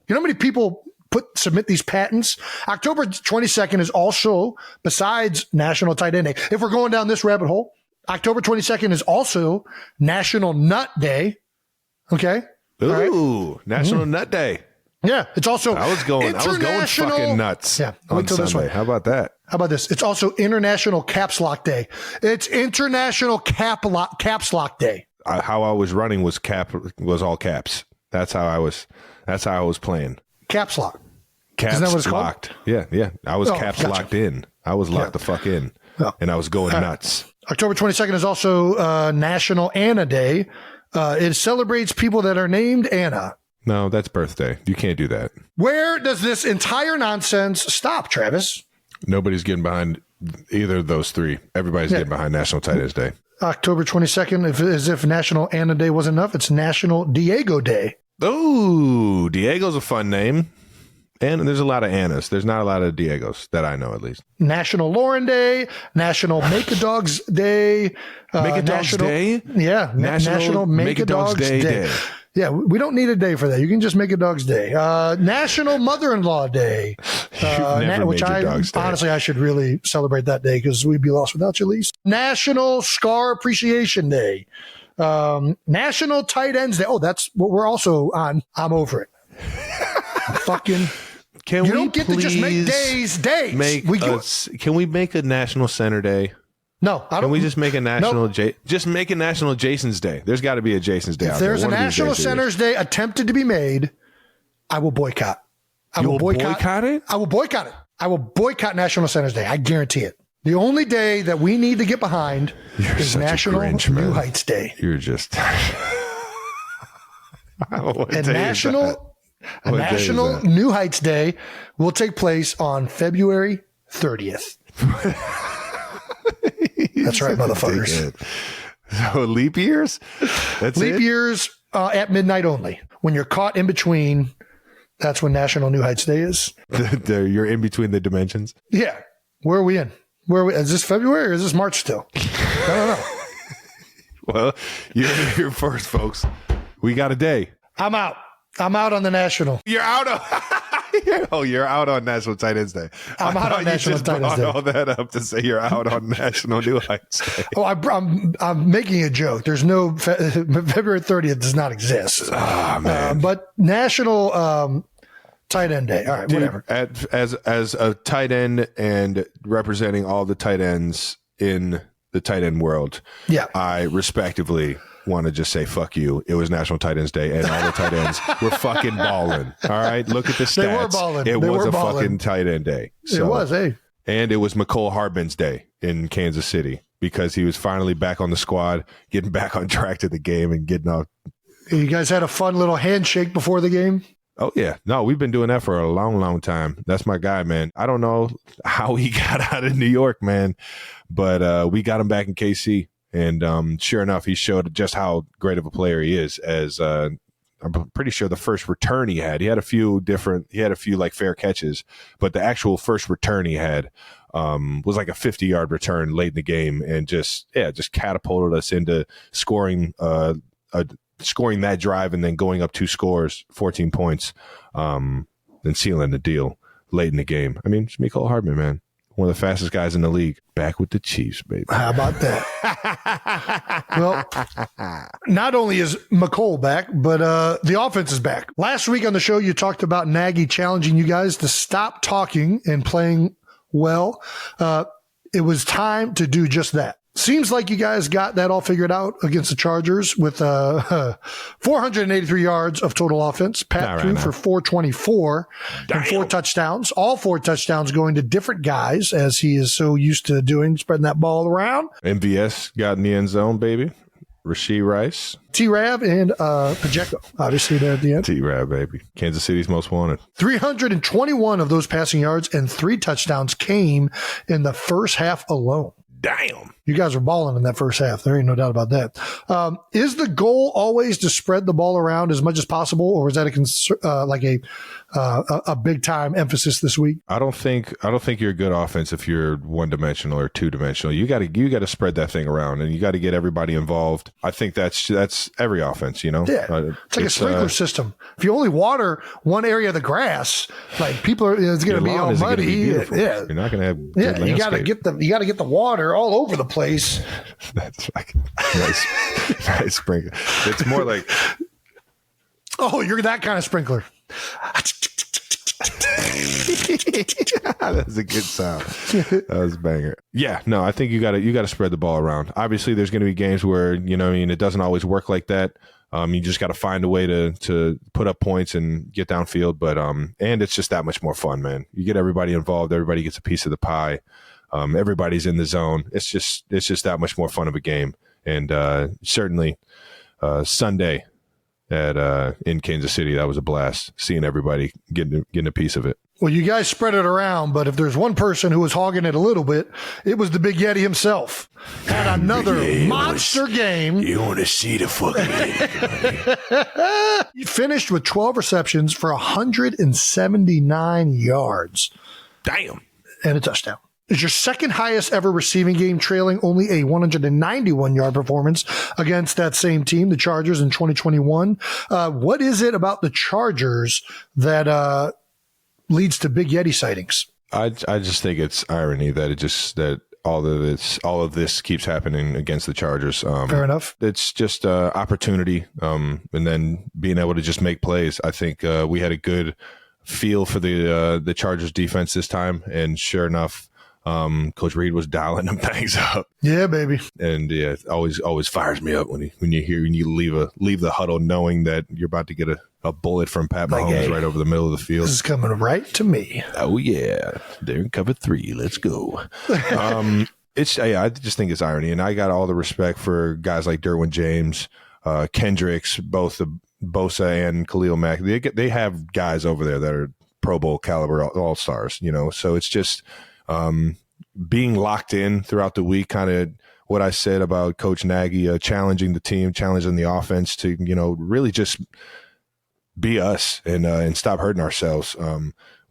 You know how many people submit these patents? October 22nd is also, besides National Tight End Day, if we're going down this rabbit hole, October 22nd is also National Nut Day. Okay. Ooh, National Nut Day. Yeah. It's also I was going fucking nuts. Yeah. On Wait till this Sunday. one. How about that? How about this? It's also International Caps Lock Day. It's International Caps Lock Day. How I was running was all caps. That's how I was playing. Caps Lock. Caps Isn't that what it's called? locked. Yeah. I was caps gotcha. locked in. I was locked the fuck in. Oh. And I was going nuts. October 22nd is also National Anna Day. It celebrates people that are named Anna. No, that's birthday. You can't do that. Where does this entire nonsense stop, Travis? Nobody's getting behind either of those three. Everybody's getting behind National Tight Ends Day. October 22nd, as if National Anna Day wasn't enough, it's National Diego Day. Oh, Diego's a fun name. And there's a lot of Annas. There's not a lot of Diegos that I know, at least. National Lauren Day, National Make a Dogs Day. Make a Dogs Day? Yeah, National Make a Dogs Day. Yeah, we don't need a day for that. You can just make a Dog's Day. National Mother-in-Law Day. Which honestly, I should really celebrate that day because we'd be lost without you, Lise. National Scar Appreciation Day. National Tight Ends Day. Oh, that's what we're also on. I'm over it. Fucking... You don't get to just make days. Can we make a National Center Day? No, I don't. Can we just make a national? Nope. Just make a National Jason's Day. There's got to be a Jason's Day. If there's a National Center's Day attempted to be made, I will boycott. You will boycott it? I will boycott it. I will boycott National Center's Day. I guarantee it. The only day that we need to get behind is National New Heights Day. You're just National New Heights Day will take place on February 30th. That's right, motherfuckers. So leap years? Leap years at midnight only. When you're caught in between, that's when National New Heights Day is. You're in between the dimensions? Yeah. Where are we in? Is this February or is this March still? I don't know. Well, you're here first, folks. We got a day. I'm out on the National. You're out you're out on National Tight Ends Day. I'm out on National Tight Ends Day. All that up to say you're out on National New Heights Day. Oh, I'm making a joke. There's no February 30th does not exist. Oh, man. But National Tight End Day. All right, whatever. As a tight end and representing all the tight ends in the tight end world, I respectively want to just say fuck you. It was National Tight Ends Day and all the tight ends were fucking balling. All right, look at the stats. They were balling. It was a fucking tight end day. So, it was, hey. And it was McCole Hardman's day in Kansas City because he was finally back on the squad, getting back on track to the game and getting out. You guys had a fun little handshake before the game? Oh, yeah. No, we've been doing that for a long, long time. That's my guy, man. I don't know how he got out of New York, man, but we got him back in KC. And sure enough, he showed just how great of a player he is. As I'm pretty sure the first return he had a few like fair catches, but the actual first return he had was like a 50-yard return late in the game, and just catapulted us into scoring that drive and then going up 2 scores, 14 points, then sealing the deal late in the game. I mean, it's Mecole Hardman, man. One of the fastest guys in the league. Back with the Chiefs, baby. How about that? Well, not only is McCole back, but the offense is back. Last week on the show, you talked about Nagy challenging you guys to stop talking and playing well. It was time to do just that. Seems like you guys got that all figured out against the Chargers with 483 yards of total offense. Pat threw for 424 and 4 touchdowns. All 4 touchdowns going to different guys, as he is so used to doing, spreading that ball around. MVS got in the end zone, baby. Rashee Rice. T-Rav and Pacheco, obviously, there at the end. T-Rav, baby. Kansas City's most wanted. 321 of those passing yards and 3 touchdowns came in the first half alone. Damn. You guys are balling in that first half. There ain't no doubt about that. Is the goal always to spread the ball around as much as possible, or is that a big time emphasis this week? I don't think you're a good offense if you're 1-dimensional or 2-dimensional. You got to spread that thing around, and you got to get everybody involved. I think that's every offense, you know. Yeah, it's like a sprinkler system. If you only water one area of the grass, like it's going to be all muddy. You're not going to have good landscape. You got to get the water everywhere, all over the place. That's like nice sprinkler. It's more like, oh, you're that kind of sprinkler. That's a good sound. That was a banger. Yeah, no, I think you got to spread the ball around. Obviously, there's going to be games where it doesn't always work like that. You just got to find a way to put up points and get downfield. But and it's just that much more fun, man. You get everybody involved. Everybody gets a piece of the pie. Everybody's in the zone. It's just that much more fun of a game. And certainly Sunday in Kansas City, that was a blast. Seeing everybody getting a piece of it. Well, you guys spread it around, but if there's one person who was hogging it a little bit, it was the Big Yeti himself. Had another monster game. You want to see the fucking He finished with 12 receptions for 179 yards. Damn. And a touchdown. It's your second highest ever receiving game, trailing only a 191-yard performance against that same team, the Chargers, in 2021. What is it about the Chargers that leads to Big Yeti sightings? I just think it's irony that all of this keeps happening against the Chargers. Fair enough. It's just opportunity, and then being able to just make plays. I think we had a good feel for the Chargers defense this time, and sure enough, Coach Reed was dialing them things up. Yeah, baby. And yeah, it always fires me up when you leave the huddle knowing that you're about to get a bullet from Pat Mahomes right over the middle of the field. This is coming right to me. Oh yeah, they're in cover 3. Let's go. I just think it's irony, and I got all the respect for guys like Derwin James, Kendricks, both the Bosa and Khalil Mack. They have guys over there that are Pro Bowl caliber all stars. So it's just. Being locked in throughout the week, kind of what I said about Coach Nagy, challenging the team, challenging the offense to, really just be us and stop hurting ourselves.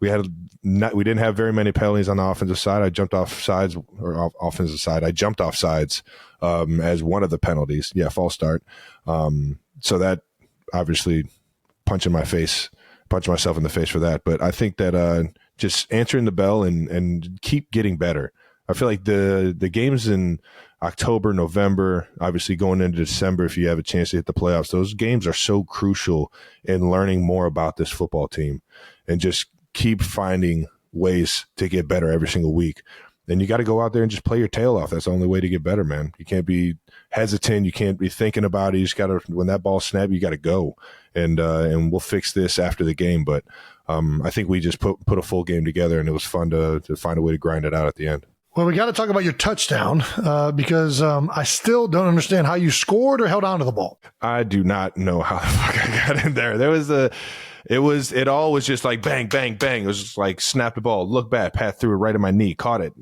We didn't have very many penalties on the offensive side. I jumped off sides as one of the penalties. Yeah, false start. So that obviously punching myself in the face for that. But I think that just answering the bell and keep getting better. I feel like the games in October, November, obviously going into December, if you have a chance to hit the playoffs, those games are so crucial in learning more about this football team and just keep finding ways to get better every single week. And you got to go out there and just play your tail off. That's the only way to get better, man. You can't be hesitant. You can't be thinking about it. You just got to, when that ball snaps, you got to go. And we'll fix this after the game. But I think we just put a full game together, and it was fun to find a way to grind it out at the end. Well, we got to talk about your touchdown because I still don't understand how you scored or held on to the ball. I do not know how the fuck I got in there. It all was just like bang, bang, bang. It was just like snap the ball, look back, Pat threw it right at my knee, caught it,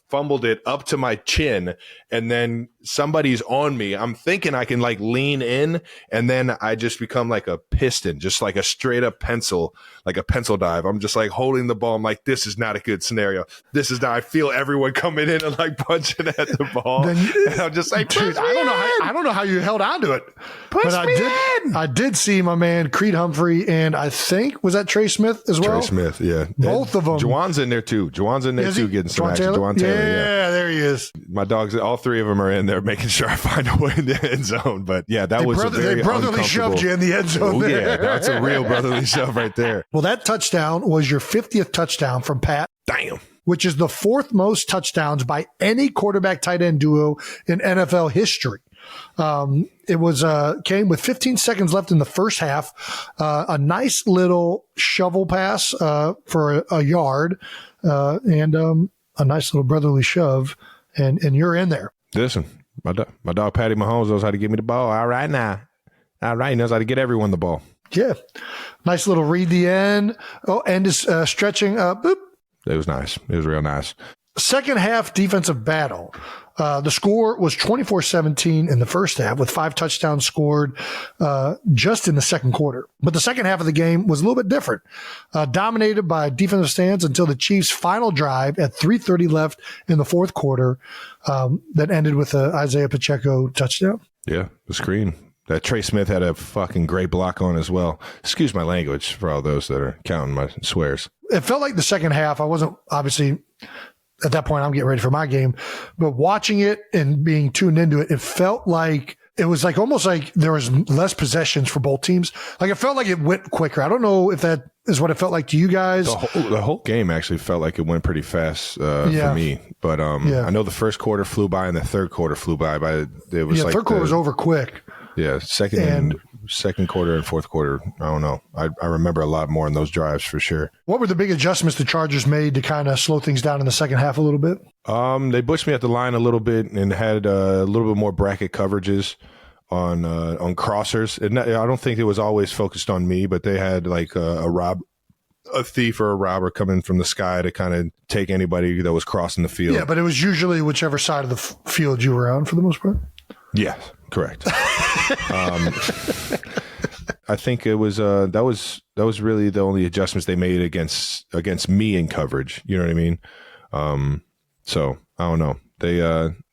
fumbled it up to my chin, and then somebody's on me. I'm thinking I can like lean in, and then I just become like a piston, just like a straight up pencil, like a pencil dive. I'm just like holding the ball. I'm like, this is not a good scenario. This is not. I feel everyone coming in and like punching at the ball. And I'm just like, dude, I don't know how you held on to it. I did see my man Creed Humphrey, and I think was that Trey Smith as well. Trey Smith, yeah, both of them. Juwan's in there too. Getting some action. Juwan Taylor, yeah, there he is. My dogs, all three of them are in there making sure I find a way in the end zone. But yeah, they brotherly shoved you in the end zone. Oh, yeah, that's a real brotherly shove right there. Well, that touchdown was your 50th touchdown from Pat. Damn. Which is the fourth most touchdowns by any quarterback tight end duo in NFL history. It was came with 15 seconds left in the first half. A nice little shovel pass for a yard and a nice little brotherly shove, and you're in there. Listen, my dog Patty Mahomes knows how to give me the ball. All right, he knows how to get everyone the ball. Yeah, nice little read the end. Oh, and is stretching. Boop. It was nice. It was real nice. Second half defensive battle. The score was 24-17 in the first half, with 5 touchdowns scored just in the second quarter. But the second half of the game was a little bit different, dominated by defensive stands until the Chiefs' final drive at 3:30 left in the fourth quarter that ended with an Isaiah Pacheco touchdown. Yeah, the screen. That Trey Smith had a fucking great block on as well. Excuse my language for all those that are counting my swears. It felt like the second half, I wasn't obviously at that point I'm getting ready for my game. But watching it and being tuned into it, it felt like it was like almost like there was less possessions for both teams. Like it felt like it went quicker. I don't know if that is what it felt like to you guys. The whole game actually felt like it went pretty fast for me. But I know the first quarter flew by and the third quarter flew by. It was like third quarter was over quick. Yeah, second quarter and fourth quarter, I don't know. I remember a lot more in those drives for sure. What were the big adjustments the Chargers made to kind of slow things down in the second half a little bit? They pushed me at the line a little bit and had a little bit more bracket coverages on crossers. And I don't think it was always focused on me, but they had like a thief or a robber coming from the sky to kind of take anybody that was crossing the field. Yeah, but it was usually whichever side of the field you were on for the most part. Yeah, correct. I think it was that was really the only adjustments they made against me in coverage. You know what I mean? So I don't know.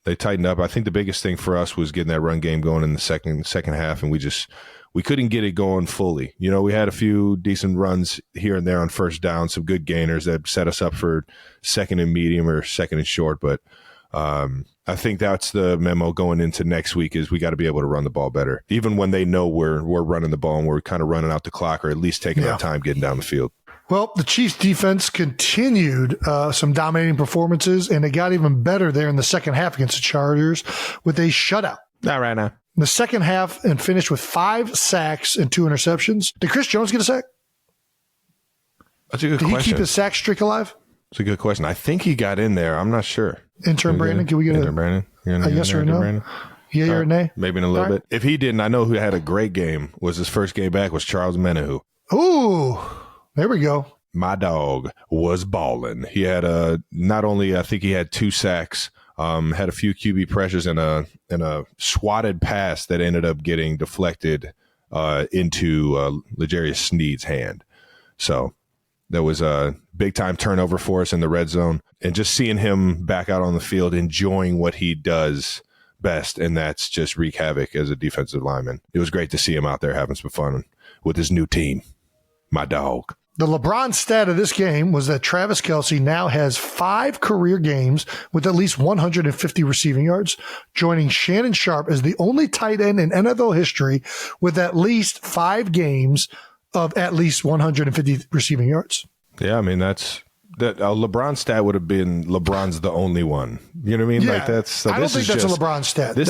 They tightened up. I think the biggest thing for us was getting that run game going in the second half, and we couldn't get it going fully. You know, we had a few decent runs here and there on first down, some good gainers that set us up for second and medium or second and short, but I think that's the memo going into next week is we got to be able to run the ball better, even when they know we're running the ball and we're kind of running out the clock or at least taking our time getting down the field. Well, the Chiefs defense continued some dominating performances, and it got even better there in the second half against the Chargers with a shutout. Not right now. In the second half and finished with 5 sacks and 2 interceptions. Did Chris Jones get a sack? That's a good question. Did he keep his sack streak alive? That's a good question. I think he got in there. I'm not sure. Intern Brandon, can we get Intern Brandon? A yes or a no? Brandon? Yeah or nay? Maybe in a little bit. If he didn't, I know who had a great game. Was his first game back was Charles Menahu. Ooh, there we go. My dog was balling. He had not only I think he had 2 sacks, had a few QB pressures and a swatted pass that ended up getting deflected into L'Jarius Sneed's hand. So that was a big time turnover for us in the red zone, and just seeing him back out on the field, enjoying what he does best. And that's just wreak havoc as a defensive lineman. It was great to see him out there having some fun with his new team. My dog. The LeBron stat of this game was that Travis Kelce now has 5 career games with at least 150 receiving yards, joining Shannon Sharp as the only tight end in NFL history with at least 5 games of at least 150 receiving yards. Yeah, I mean, that LeBron stat would have been LeBron's the only one. You know what I mean? Yeah, like that's. So I don't think that's a LeBron stat. This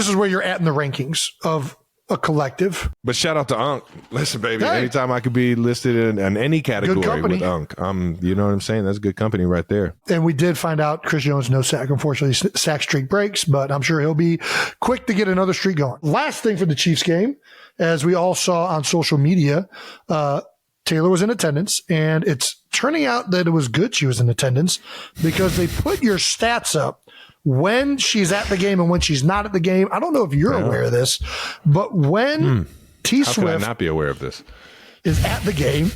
is where you're at in the rankings of a collective. But shout out to Unc. Listen, baby, anytime I could be listed in any category with Unc, you know what I'm saying? That's good company right there. And we did find out Chris Jones, no sack. Unfortunately, sack streak breaks, but I'm sure he'll be quick to get another streak going. Last thing for the Chiefs game, as we all saw on social media, Taylor was in attendance, and it's turning out that it was good she was in attendance because they put your stats up when she's at the game and when she's not at the game. I don't know if you're aware of this, but when T How Swift could I not be aware of this? is at the game,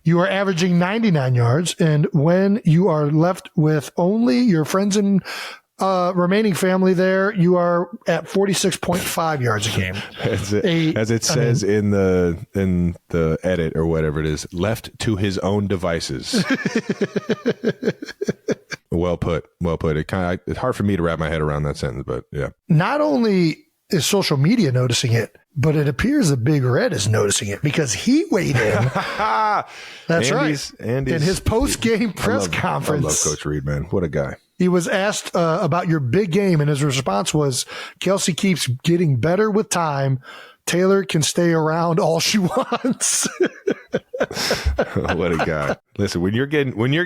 you are averaging 99 yards. And when you are left with only your friends and remaining family there, you are at 46.5 yards a game. As it says in the edit or whatever it is, left to his own devices. Well put. It's hard for me to wrap my head around that sentence, but yeah. Not only is social media noticing it, but it appears that Big Red is noticing it because he weighed in. That's right. In his post-game press conference. I love Coach Reed, man. What a guy. He was asked about your big game, and his response was, Kelce keeps getting better with time. Taylor can stay around all she wants. What a guy. Listen, when you're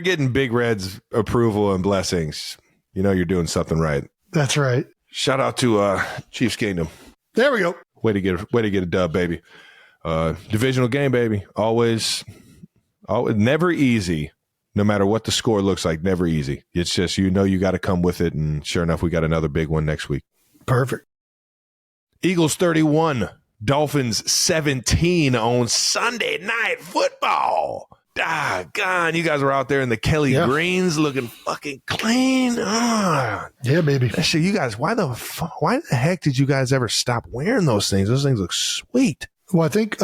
getting Big Red's approval and blessings, you know you're doing something right. That's right. Shout out to Chiefs Kingdom. There we go. Way to get a dub, baby. Divisional game, baby. Always never easy. No matter what the score looks like, never easy. It's just, you got to come with it. And sure enough, we got another big one next week. Perfect. Eagles 31, Dolphins 17 on Sunday Night Football. God, you guys were out there in the Kelly Greens looking fucking clean. Yeah, baby. That shit, you guys, why the heck did you guys ever stop wearing those things? Those things look sweet. Well, I think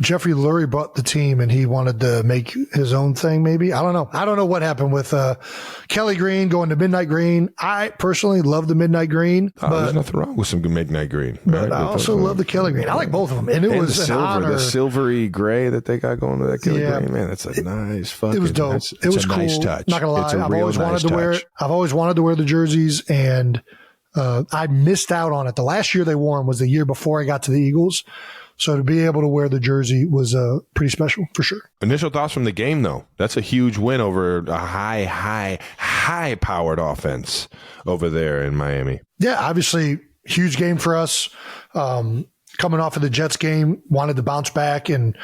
Jeffrey Lurie bought the team and he wanted to make his own thing, maybe. I don't know. I don't know what happened with Kelly Green going to Midnight Green. I personally love the Midnight Green. There's nothing wrong with some good Midnight Green. But I also love the Kelly Green. I like both of them. And it was the an honor. The silvery gray that they got going to that Kelly Green, man. That's a nice fucking. It was dope. It was cool. Nice touch. Not going to lie. It's a real nice touch. I've always wanted to wear the jerseys, and I missed out on it. The last year they wore them was the year before I got to the Eagles. So to be able to wear the jersey was pretty special for sure. Initial thoughts from the game, though. That's a huge win over a high-powered offense over there in Miami. Yeah, obviously, huge game for us. Coming off of the Jets game, wanted to bounce back and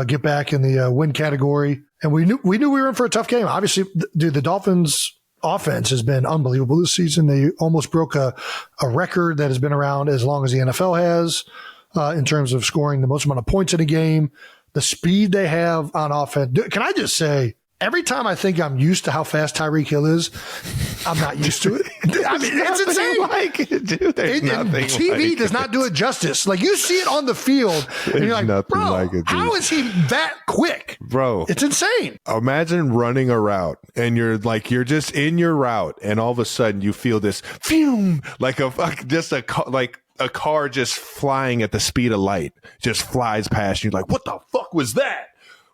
get back in the win category. And we knew we were in for a tough game. Obviously, dude, the Dolphins offense has been unbelievable this season. They almost broke a record that has been around as long as the NFL has. In terms of scoring the most amount of points in a game, the speed they have on offense. Can I just say, every time I think I'm used to how fast Tyreek Hill is, I'm not used to it. I mean, it's insane. Like it, dude. There's nothing TV like does not do it justice. Like, you see it on the field, and you're like, bro, like it, how is he that quick? Bro, it's insane. Imagine running a route, and you're just in your route, and all of a sudden you feel this fume, like a car just flying at the speed of light, just flies past you. Like, what the fuck was that?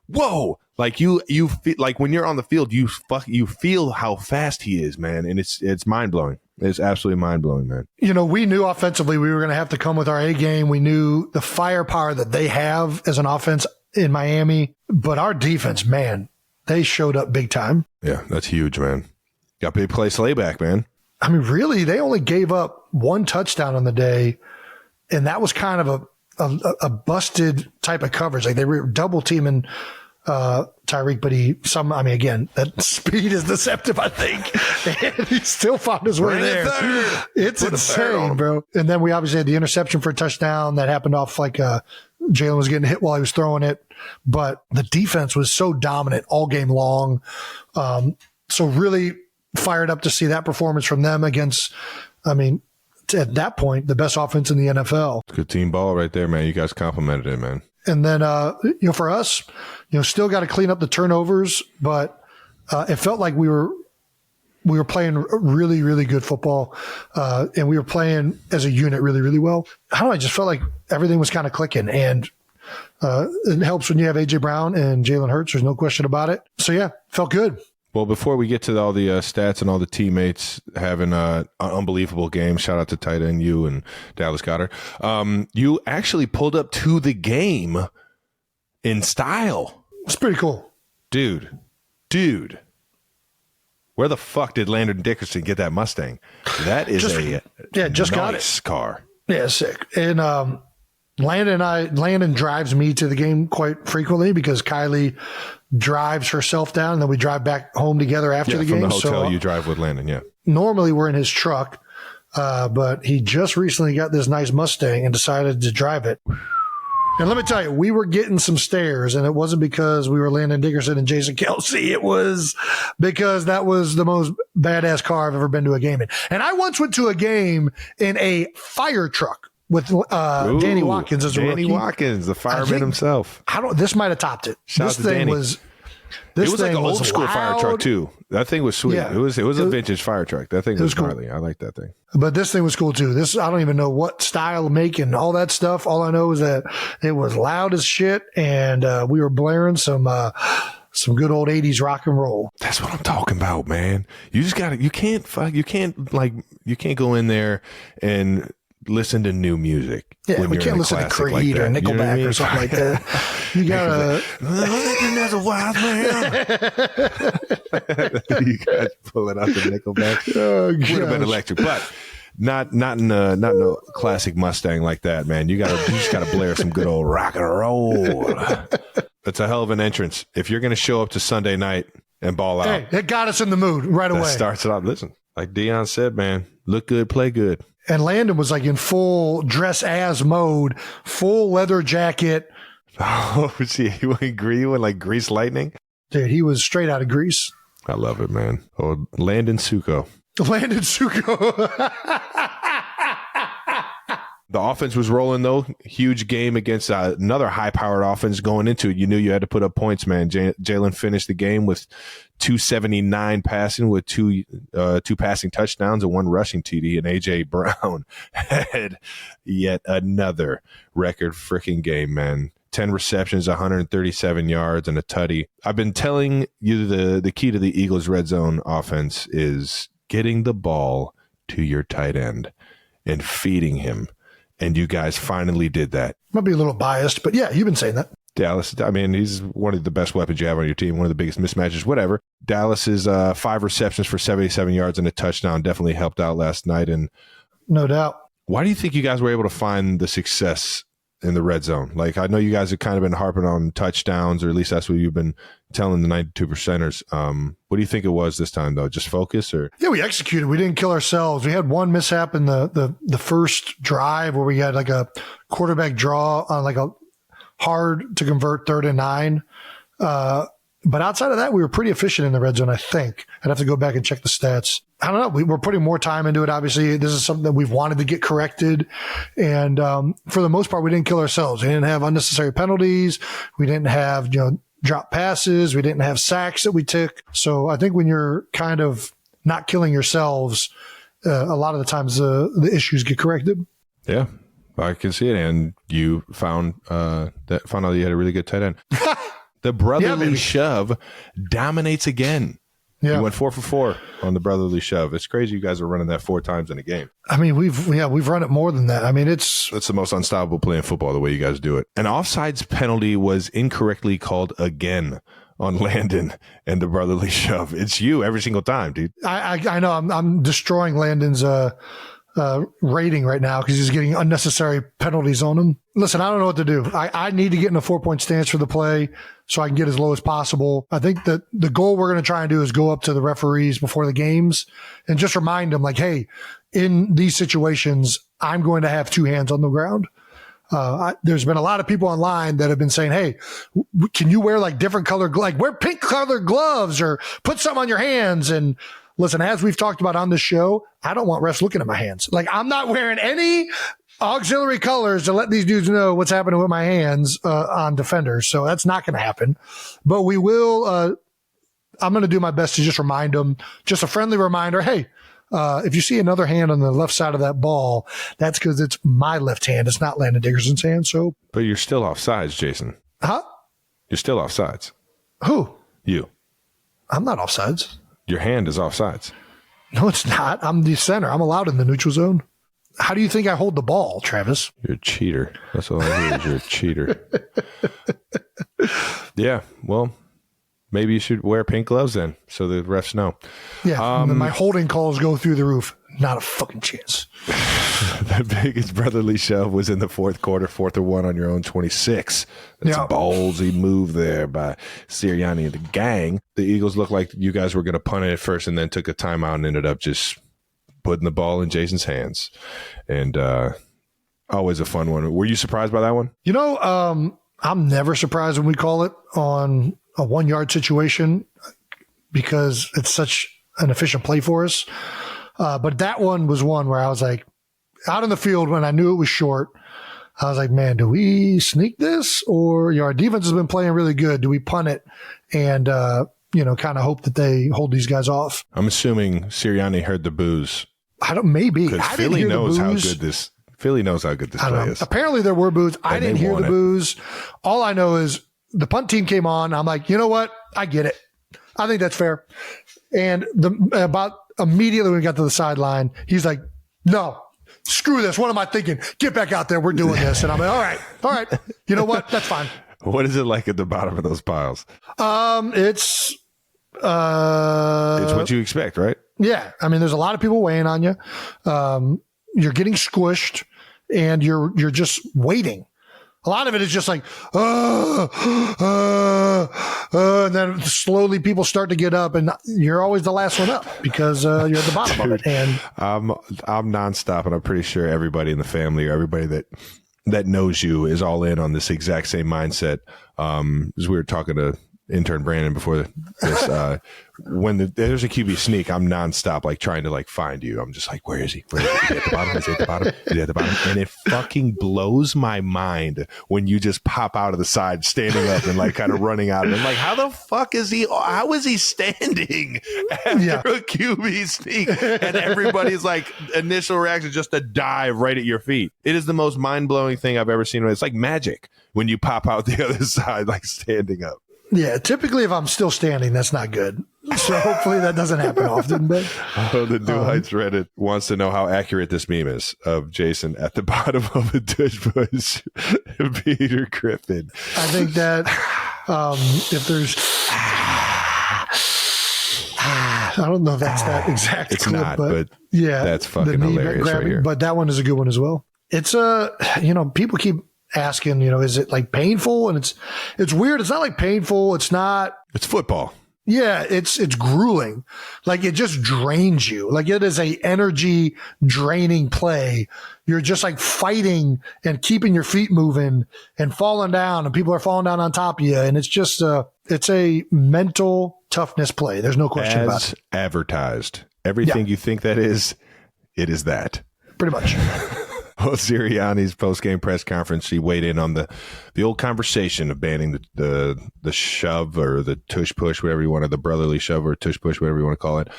Whoa! Like you feel like when you're on the field, you feel how fast he is, man, and it's mind blowing. It's absolutely mind blowing, man. You know, we knew offensively we were going to have to come with our A game. We knew the firepower that they have as an offense in Miami, but our defense, man, they showed up big time. Yeah, that's huge, man. Got big play Slayback, man. I mean, really, they only gave up one touchdown on the day, and that was kind of a busted type of coverage. Like, they were double teaming Tyreek, but again, that speed is deceptive, I think. And he still found his way there. It's insane, bro. And then we obviously had the interception for a touchdown that happened off Jalen was getting hit while he was throwing it. But the defense was so dominant all game long. So really fired up to see that performance from them against, at that point, the best offense in the NFL. Good team ball right there, man. You guys complimented it, man. And then, for us, still got to clean up the turnovers, but it felt like we were playing really, really good football, and we were playing as a unit really, really well. I don't know, I just felt like everything was kind of clicking, and it helps when you have A.J. Brown and Jalen Hurts. There's no question about it. So, yeah, felt good. Well, before we get to all the stats and all the teammates having an unbelievable game, shout out to tight end you and Dallas Goedert. You actually pulled up to the game in style. It's pretty cool. Dude. Where the fuck did Landon Dickerson get that Mustang? That is just got it. Car. Yeah, sick. And Landon drives me to the game quite frequently because Kylie drives herself down, and then we drive back home together after the game. From the hotel, you drive with Landon, yeah. Normally we're in his truck, but he just recently got this nice Mustang and decided to drive it. And let me tell you, we were getting some stares, and it wasn't because we were Landon Dickerson and Jason Kelce. It was because that was the most badass car I've ever been to a game in. And I once went to a game in a fire truck with Danny Watkins as a rookie. Danny Watkins, the fireman himself. This might have topped it. It was like an old school fire truck too. That thing was sweet. Yeah. It was a vintage fire truck. That thing was gnarly. Cool. I like that thing. But this thing was cool too. I don't even know what style of make and all that stuff. All I know is that it was loud as shit, and we were blaring some good old 80s rock and roll. That's what I'm talking about, man. You just gotta. You can't go in there and listen to new music. Yeah, we can't listen to Creed or Nickelback or something like that. You gotta. That's a wild man. You guys pulling out the Nickelback. Oh, would have been electric, but not in a classic Mustang like that, man. You just gotta blare some good old rock and roll. It's a hell of an entrance. If you're gonna show up to Sunday night and ball out, hey, it got us in the mood right away. Starts it out. Listen, like Dion said, man, look good, play good. And Landon was like in full dress as mode, full leather jacket. Oh, he went green with like Grease Lightning? Dude, he was straight out of Grease. I love it, man. Oh, Landon Succo. Landon Succo. The offense was rolling, though. Huge game against another high-powered offense going into it. You knew you had to put up points, man. Jalen finished the game with 279 passing with two passing touchdowns and 1 rushing TD, and A.J. Brown had yet another record freaking game, man. 10 receptions, 137 yards, and a tutty. I've been telling you the key to the Eagles' red zone offense is getting the ball to your tight end and feeding him. And you guys finally did that. Might be a little biased, but yeah, you've been saying that. Dallas, I mean, he's one of the best weapons you have on your team, one of the biggest mismatches, whatever. Dallas's 5 receptions for 77 yards and a touchdown definitely helped out last night. And no doubt. Why do you think you guys were able to find the success in the red zone? Like, I know you guys have kind of been harping on touchdowns, or at least that's what you've been telling the 92%ers. What do you think it was this time, though? Just focus, or? Yeah, we executed. We didn't kill ourselves. We had one mishap in the first drive where we had like a quarterback draw on like a hard to convert 3rd and 9. But outside of that, we were pretty efficient in the red zone, I think. I'd have to go back and check the stats. I don't know. We're putting more time into it. Obviously, this is something that we've wanted to get corrected. And for the most part, we didn't kill ourselves. We didn't have unnecessary penalties. We didn't have, drop passes. We didn't have sacks that we took. So I think when you're kind of not killing yourselves, a lot of the times the issues get corrected. Yeah, I can see it. And you found out you had a really good tight end. The brotherly shove dominates again. Yeah. You went 4 for 4 on the brotherly shove. It's crazy you guys are running that 4 times in a game. I mean, we've run it more than that. I mean, it's the most unstoppable play in football, the way you guys do it. An offsides penalty was incorrectly called again on Landon and the brotherly shove. It's you every single time, dude. I know. I'm destroying Landon's rating right now because he's getting unnecessary penalties on him. Listen, I don't know what to do. I need to get in a 4-point stance for the play so I can get as low as possible. I think that the goal we're going to try and do is go up to the referees before the games and just remind them, like, hey, in these situations, I'm going to have 2 hands on the ground. There's been a lot of people online that have been saying, hey, can you wear like different color, like wear pink colored gloves or put something on your hands? And listen, as we've talked about on this show, I don't want refs looking at my hands. Like, I'm not wearing any auxiliary colors to let these dudes know what's happening with my hands on defenders. So that's not going to happen. But we will, I'm going to do my best to just remind them, just a friendly reminder, hey, if you see another hand on the left side of that ball, that's because it's my left hand. It's not Landon Dickerson's hand. So, but you're still offsides, Jason. Huh? You're still offsides. Who? You. I'm not offsides. Your hand is offsides. No, it's not. I'm the center. I'm allowed in the neutral zone. How do you think I hold the ball, Travis? You're a cheater. That's all I hear is you're a cheater. Yeah, well, maybe you should wear pink gloves then so the refs know. Yeah, my holding calls go through the roof. Not a fucking chance. The biggest brotherly shove was in the 4th quarter, 4th and 1 on your own 26. That's a ballsy move there by Sirianni and the gang. The Eagles looked like you guys were going to punt it at first and then took a timeout and ended up just putting the ball in Jason's hands. And always a fun one. Were you surprised by that one? I'm never surprised when we call it on a 1-yard situation because it's such an efficient play for us. But that one was one where I was like, out in the field when I knew it was short, I was like, man, do we sneak this? Or our defense has been playing really good. Do we punt it and, kind of hope that they hold these guys off? I'm assuming Sirianni heard the boos. Maybe. Because Philly knows how good this play is. Apparently there were boos. I didn't hear the boos. All I know is the punt team came on. I'm like, you know what? I get it. I think that's fair. And about immediately when we got to the sideline, he's like, no, screw this. What am I thinking? Get back out there. We're doing this. And I'm like, all right. You know what? That's fine. What is it like at the bottom of those piles? It's what you expect, right? Yeah. I mean, there's a lot of people weighing on you. You're getting squished and you're just waiting. A lot of it is just like, and then slowly people start to get up and you're always the last one up because you're at the bottom of it. And I'm nonstop, and I'm pretty sure everybody in the family or everybody that knows you is all in on this exact same mindset. As we were talking to intern Brandon before this. When there's a QB sneak, I'm nonstop like trying to like find you. I'm just like, where is he? Where is he? Is he at the bottom? Is he at the bottom? Is he at the bottom? And it fucking blows my mind when you just pop out of the side, standing up and like kind of running out. And I'm like, how the fuck is he? How is he standing after a QB sneak? And everybody's like initial reaction just to dive right at your feet. It is the most mind blowing thing I've ever seen. It's like magic when you pop out the other side, like standing up. Yeah, typically if I'm still standing, that's not good. So hopefully that doesn't happen often. But the New Heights Reddit wants to know how accurate this meme is of Jason at the bottom of a tush push, Peter Griffin. I think that if there's, I don't know if that's that exact it's clip, not, but yeah, that's fucking hilarious right here. But that one is a good one as well. It's people keep asking, is it like painful? And it's weird. It's not like painful. It's not. It's football. Yeah, it's grueling. Like it just drains you. Like it is a energy draining play. You're just like fighting and keeping your feet moving and falling down, and people are falling down on top of you. And it's just it's a mental toughness play. There's no question about it. Advertised. Everything you think that is, it is that. Pretty much. Well, Sirianni's post-game press conference, she weighed in on the old conversation of banning the shove or the tush push, whatever you want, or the brotherly shove or tush push, whatever you want to call it.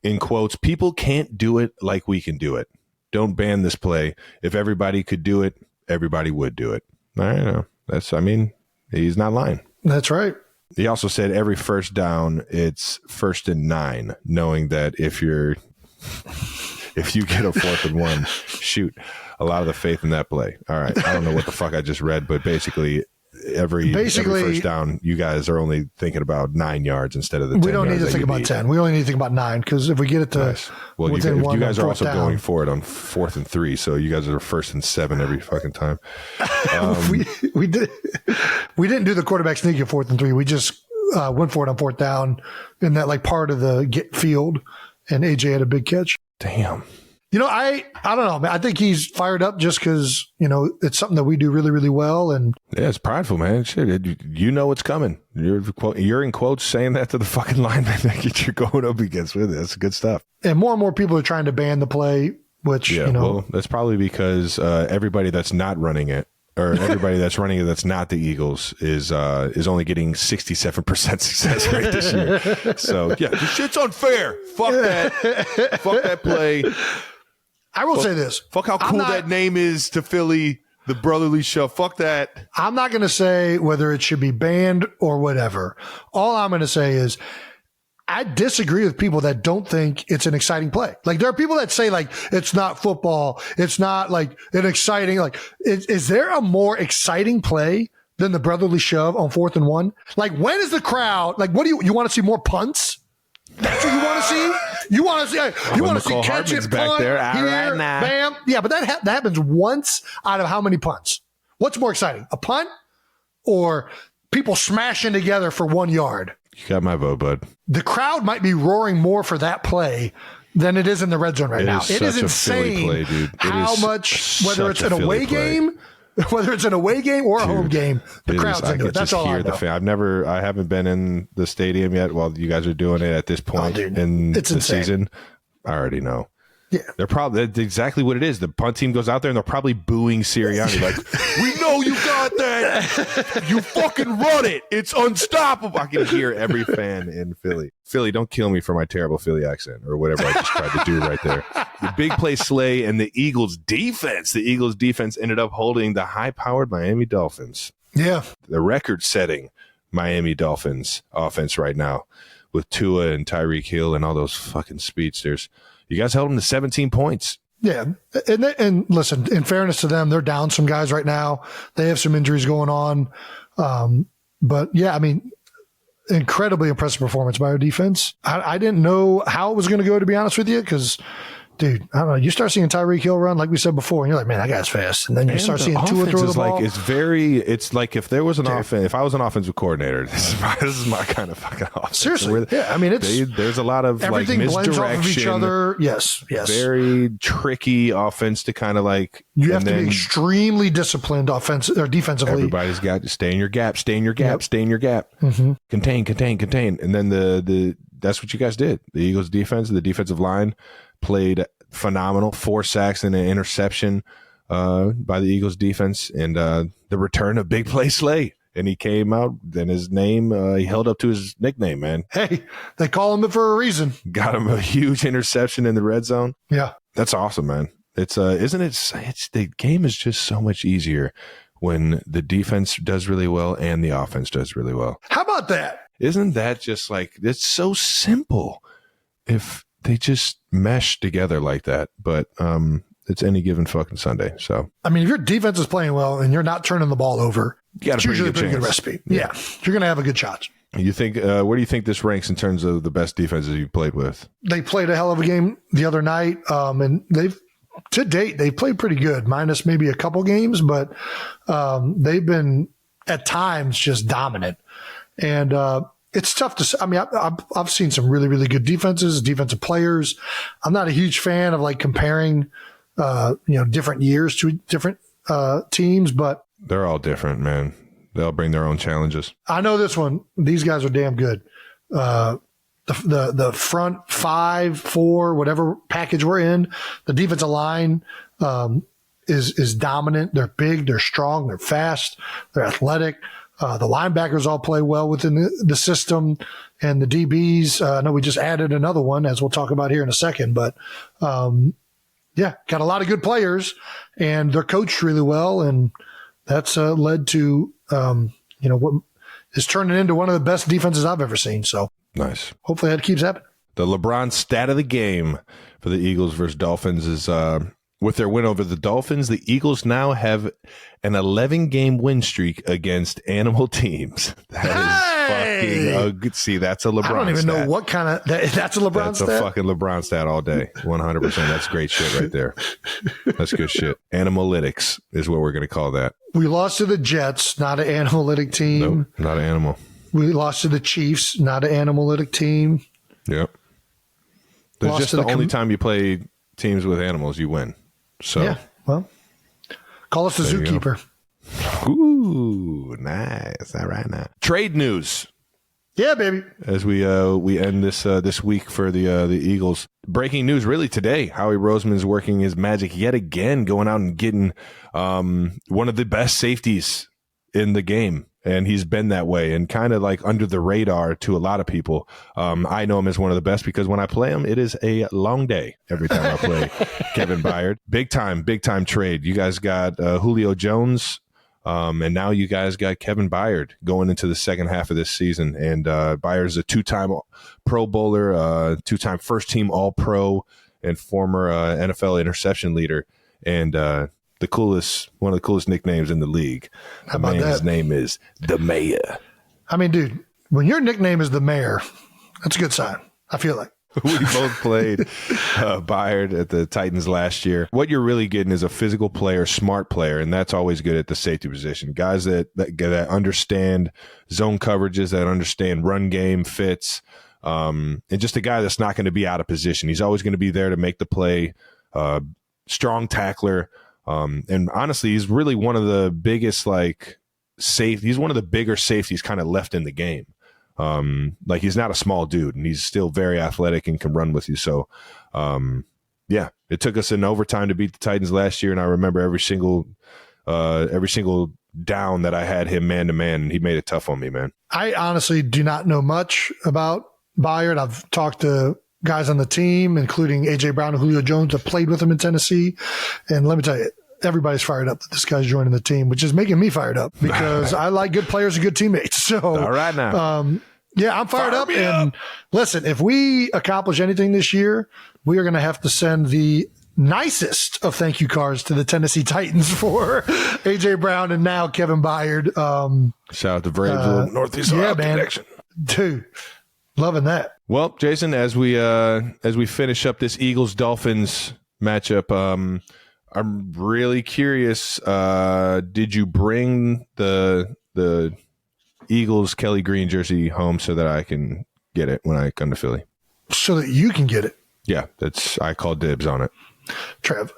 In quotes, people can't do it like we can do it. Don't ban this play. If everybody could do it, everybody would do it. I know. He's not lying. That's right. He also said every first down, it's 1st and 9, knowing that if you get a 4th and 1, shoot, a lot of the faith in that play. All right. I don't know what the fuck I just read, but basically every first down, you guys are only thinking about 9 yards instead of the 10 We don't need to think about 10. We only need to think about 9, because if we get it to well, you guys are also down, going for it on 4th and 3, so you guys are 1st and 7 every fucking time. We didn't do the quarterback sneak at 4th and 3. We just went for it on 4th down in that like part of the get field, and AJ had a big catch. Damn. I don't know, man. I think he's fired up just because, it's something that we do really, really well. And yeah, it's prideful, man. Shit, you know what's coming. You're in quotes saying that to the fucking lineman that you're going up against with it. That's good stuff. And more people are trying to ban the play, which, well, that's probably because everybody that's not running it, or everybody that's running it that's not the Eagles is only getting 67% success rate this year. So yeah, this shit's unfair. Fuck that. Fuck that play. I will say this. Fuck how cool that name is to Philly, the brotherly shove. Fuck that. I'm not going to say whether it should be banned or whatever. All I'm going to say is I disagree with people that don't think it's an exciting play. Like there are people that say like, it's not football. It's not like an exciting, like, is there a more exciting play than the brotherly shove on 4th and 1? Like when is the crowd, like what do you want to see more punts? That's what you want to see? You want to see catch it, punt, here, bam. Yeah, but that happens once out of how many punts? What's more exciting, a punt or people smashing together for 1 yard? You got my vote, bud. The crowd might be roaring more for that play than it is in the red zone right now. It is insane play, dude. how much, whether it's an away game, whether it's an away game or a home game, the crowd's into it. That's all I know. I haven't been in the stadium yet while you guys are doing it at this point in the season. I already know. Yeah. That's exactly what it is. The punt team goes out there and they're probably booing Sirianni like, we know you got that. You fucking run it. It's unstoppable. I can hear every fan in Philly. Philly, don't kill me for my terrible Philly accent or whatever I just tried to do right there. The big play slay and the Eagles defense. The Eagles defense ended up holding the high-powered Miami Dolphins. Yeah. The record-setting Miami Dolphins offense right now with Tua and Tyreek Hill and all those fucking speedsters. You guys held them to 17 points. Yeah. And listen, in fairness to them, they're down some guys right now. They have some injuries going on. But yeah, I mean, incredibly impressive performance by our defense. I didn't know how it was going to go, to be honest with you, because dude, I don't know. You start seeing Tyreek Hill run, like we said before, and you're like, man, that guy's fast. And then you start seeing Tua throw the ball. It's like if there was an offense, if I was an offensive coordinator, this is my kind of fucking offense. Seriously. Yeah. I mean, there's a lot of everything like blends misdirection. Off of each other. Yes. Very tricky offense to kind of like. You have to be extremely disciplined defensively. Everybody's got to stay in your gap, stay in your gap, stay in your gap. Mm-hmm. Contain. And then that's what you guys did. The Eagles defense, the defensive line played phenomenal. 4 sacks and an interception by the Eagles defense, and the return of Big Play Slay. And he came out, then his name, he held up to his nickname, man. Hey, they call him it for a reason. Got him a huge interception in the red zone. Yeah. That's awesome, man. It's the game is just so much easier when the defense does really well and the offense does really well. How about that? Isn't that just like, it's so simple if they just mesh together like that, but it's any given fucking Sunday. So I mean, if your defense is playing well and you're not turning the ball over, it's usually a pretty good recipe. Yeah, you're going to have a good shot. You think? Where do you think this ranks in terms of the best defenses you've played with? They played a hell of a game the other night, and to date they've played pretty good, minus maybe a couple games, but they've been at times just dominant. And it's tough to. I mean, I've seen some really, really good defenses, defensive players. I'm not a huge fan of like comparing, different years to different teams, but they're all different, man. They'll bring their own challenges. I know this one. These guys are damn good. The front 5, 4, whatever package we're in, the defensive line is dominant. They're big, they're strong, they're fast, they're athletic. The linebackers all play well within the system, and the DBs. I know we just added another one, as we'll talk about here in a second. But got a lot of good players, and they're coached really well, and that's led to what is turning into one of the best defenses I've ever seen. So nice. Hopefully that keeps happening. The LeBron stat of the game for the Eagles versus Dolphins is with their win over the Dolphins, the Eagles now have an 11-game win streak against animal teams. That is fucking good. See, that's a LeBron stat. I don't even know what kind of that's a LeBron stat. That's a fucking LeBron stat all day. 100%. That's great shit right there. That's good shit. Animalytics is what we're going to call that. We lost to the Jets, not an analytic team. Nope, not an animal. We lost to the Chiefs, not an analytic team. Yep. There's just the only time you play teams with animals, you win. So yeah, well, call us the zookeeper. Ooh, nice. All right now. Trade news. Yeah, baby. As we end this week for the Eagles. Breaking news really today. Howie Roseman's working his magic yet again, going out and getting one of the best safeties in the game. And he's been that way and kind of like under the radar to a lot of people. I know him as one of the best because when I play him, it is a long day every time I play Kevin Byard. Big time trade. You guys got Julio Jones, and now you guys got Kevin Byard going into the second half of this season. And Byard is a 2-time Pro Bowler, 2-time first-team All-Pro, and former NFL interception leader. And one of the coolest nicknames in the league. How about that? His name is the Mayor. I mean, dude, when your nickname is the Mayor, that's a good sign. I feel like. We both played Byard at the Titans last year. What you're really getting is a physical player, smart player, and that's always good at the safety position. Guys that understand zone coverages, that understand run game fits, and just a guy that's not going to be out of position. He's always going to be there to make the play. Strong tackler. And honestly, he's really one of the biggest, he's one of the bigger safeties kind of left in the game. He's not a small dude, and he's still very athletic and can run with you. So, it took us in overtime to beat the Titans last year. And I remember every single down that I had him man to man, and he made it tough on me, man. I honestly do not know much about Byard. I've talked to guys on the team, including A.J. Brown and Julio Jones, that played with him in Tennessee. And let me tell you, everybody's fired up that this guy's joining the team, which is making me fired up because I like good players and good teammates. So, all right now. I'm fired up. And listen, if we accomplish anything this year, we are going to have to send the nicest of thank you cards to the Tennessee Titans for A.J. Brown and now Kevin Byard. Shout out to Braves, Northeast Ohio connection. Dude. Loving that. Well, Jason, as we finish up this Eagles-Dolphins matchup, I'm really curious. Did you bring the Eagles Kelly Green jersey home so that I can get it when I come to Philly? So that you can get it. Yeah, I call dibs on it. Trev,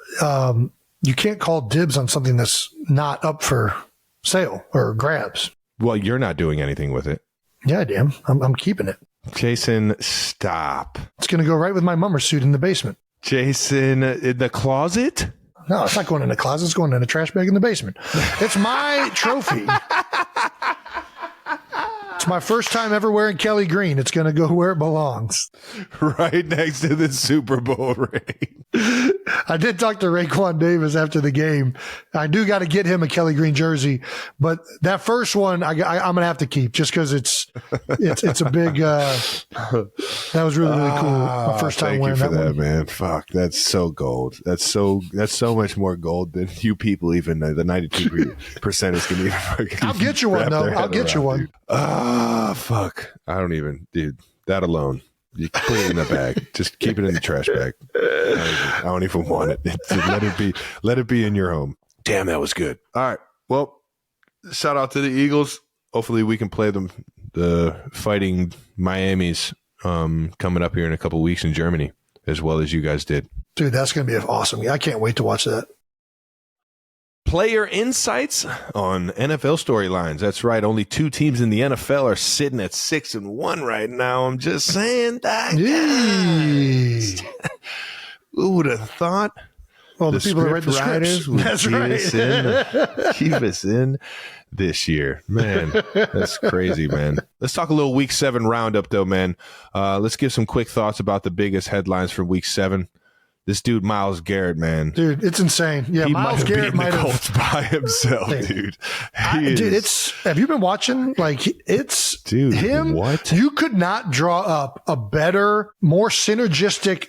you can't call dibs on something that's not up for sale or grabs. Well, you're not doing anything with it. Yeah, I am. I'm keeping it. Jason, stop. It's going to go right with my mummer suit in the basement. Jason, in the closet? No, it's not going in the closet. It's going in a trash bag in the basement. It's my trophy. It's my first time ever wearing Kelly Green. It's going to go where it belongs. Right next to the Super Bowl ring. I did talk to Raekwon Davis after the game. I do got to get him a Kelly Green jersey, but that first one I'm going to have to keep just because it's a big. That was really cool. My first time wearing that one, man. Fuck, that's so gold. That's so much more gold than you people even the 92% is going to even. I'll get you one though. I'll get you one. Fuck. I don't even, dude. That alone. You put it in the bag. Just keep it in the trash bag. I don't even want it. Let it be in your home. Damn, that was good. All right. Well, shout out to the Eagles. Hopefully we can play them, the Fighting Miamis, coming up here in a couple weeks in Germany, as well as you guys did. Dude, that's going to be awesome. I can't wait to watch that. Player insights on NFL storylines. That's right. Only 2 teams in the NFL are sitting at 6-1 right now. I'm just saying that. Who would have thought? Well, the people that write the scripts. That's right. Keep us in this year. Man, that's crazy, man. Let's talk a little Week 7 roundup, though, man. Let's give some quick thoughts about the biggest headlines from Week 7. This dude, Myles Garrett, man. Dude, it's insane. Yeah, he Myles Garrett might have Colts by himself, dude. Dude, have you been watching? Like, it's dude, him. What? You could not draw up a better, more synergistic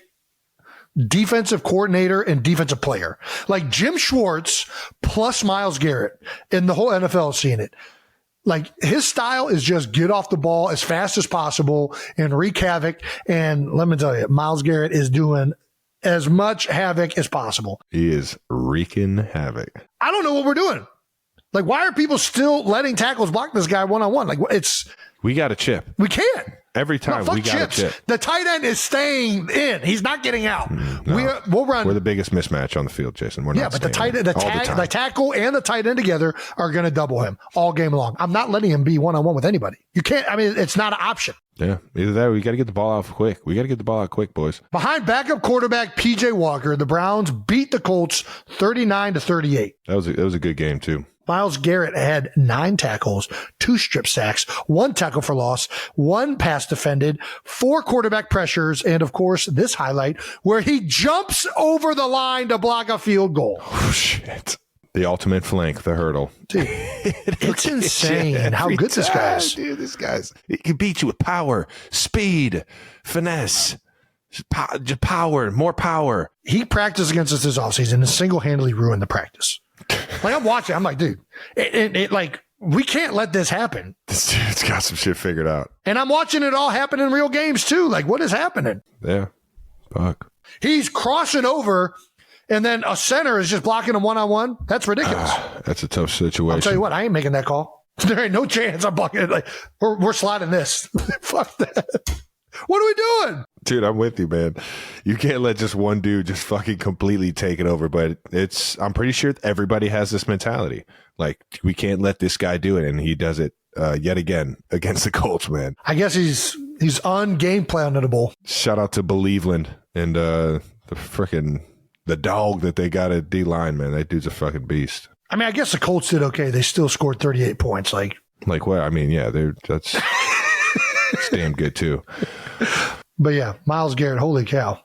defensive coordinator and defensive player. Like Jim Schwartz plus Myles Garrett, and the whole NFL is seeing it. Like, his style is just get off the ball as fast as possible and wreak havoc. And let me tell you, Myles Garrett is doing as much havoc as possible. He is wreaking havoc. I don't know what we're doing. Like, why are people still letting tackles block this guy one-on-one? Like, we got a chip. We can't. Every time we got chips. a chip. The tight end is staying in. He's not getting out. No. We'll run. We're the biggest mismatch on the field, Jason. We're not. But the tackle and the tight end together are going to double him all game long. I'm not letting him be one-on-one with anybody. You can't. I mean, it's not an option. Yeah, either that or we got to get the ball out quick. We got to get the ball out quick, boys. Behind backup quarterback P.J. Walker, the Browns beat the Colts 39-38. That was a good game too. Myles Garrett had 9 tackles, 2 strip sacks, 1 tackle for loss, 1 pass defended, 4 quarterback pressures, and of course, this highlight where he jumps over the line to block a field goal. Oh, shit. The ultimate flank, the hurdle. Dude, it's insane how good this guy is. Dude, he can beat you with power, speed, finesse, power, more power. He practiced against us this offseason and single-handedly ruined the practice. Like, I'm watching, I'm like, dude, we can't let this happen. This dude's got some shit figured out. And I'm watching it all happen in real games too. Like, what is happening? Yeah. Fuck. He's crossing over, and then a center is just blocking him one-on-one. That's ridiculous. That's a tough situation. I'll tell you what, I ain't making that call. There ain't no chance I'm blocking it. Like, we're sliding this. Fuck that. What are we doing? Dude, I'm with you, man. You can't let just one dude just fucking completely take it over. But I'm pretty sure everybody has this mentality. Like, we can't let this guy do it. And he does it yet again against the Colts, man. I guess he's un-game planable. Shout out to Believeland and the dog that they got at D-line, man. That dude's a fucking beast. I mean, I guess the Colts did okay. They still scored 38 points. Like what? I mean, yeah, that's damn good too. But yeah, Myles Garrett, holy cow.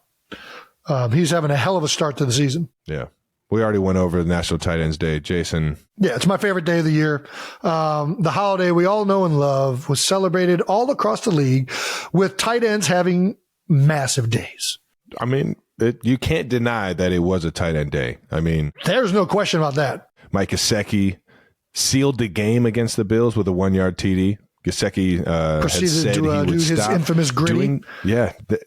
He's having a hell of a start to the season. Yeah. We already went over the National Tight Ends Day. Jason. Yeah, it's my favorite day of the year. The holiday we all know and love was celebrated all across the league with tight ends having massive days. I mean, you can't deny that it was a tight end day. I mean, there's no question about that. Mike Gesicki sealed the game against the Bills with a 1-yard TD. Gesicki had proceeded said to he would do his stop infamous gritty.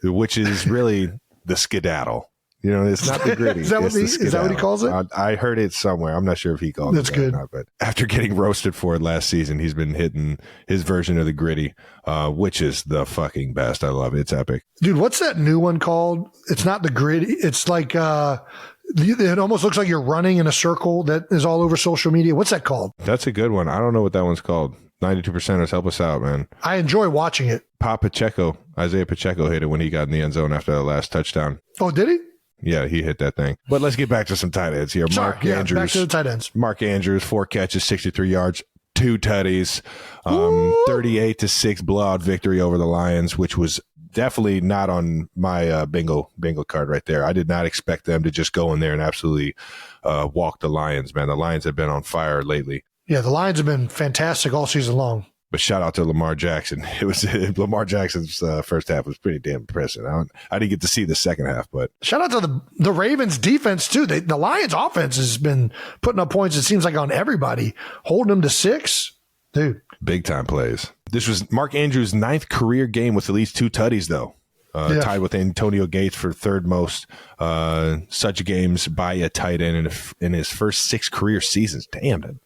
which is really the skedaddle. You know, it's not the gritty. Is that what he calls it? I heard it somewhere. I'm not sure if he calls That's it good. or not. But after getting roasted for it last season, he's been hitting his version of the gritty, which is the fucking best. I love it. It's epic. Dude, what's that new one called? It's not the gritty. It's like it almost looks like you're running in a circle that is all over social media. What's that called? That's a good one. I don't know what that one's called. 92%ers, help us out, man. I enjoy watching it. Isaiah Pacheco hit it when he got in the end zone after the last touchdown. Oh, did he? Yeah, he hit that thing. But let's get back to some tight ends here. Back to the tight ends. Mark Andrews, 4 catches, 63 yards, 2 tutties, 38-6 blowout victory over the Lions, which was definitely not on my bingo card right there. I did not expect them to just go in there and absolutely walk the Lions, man. The Lions have been on fire lately. Yeah, the Lions have been fantastic all season long. But shout out to Lamar Jackson. It was Lamar Jackson's first half was pretty damn impressive. I didn't get to see the second half, but shout out to the Ravens defense too. The Lions offense has been putting up points. It seems like on everybody, holding them to 6, dude. Big time plays. This was Mark Andrews' 9th career game with at least 2 tutties, though. Tied with Antonio Gates for 3rd most such games by a tight end in his first 6 career seasons. Damn it.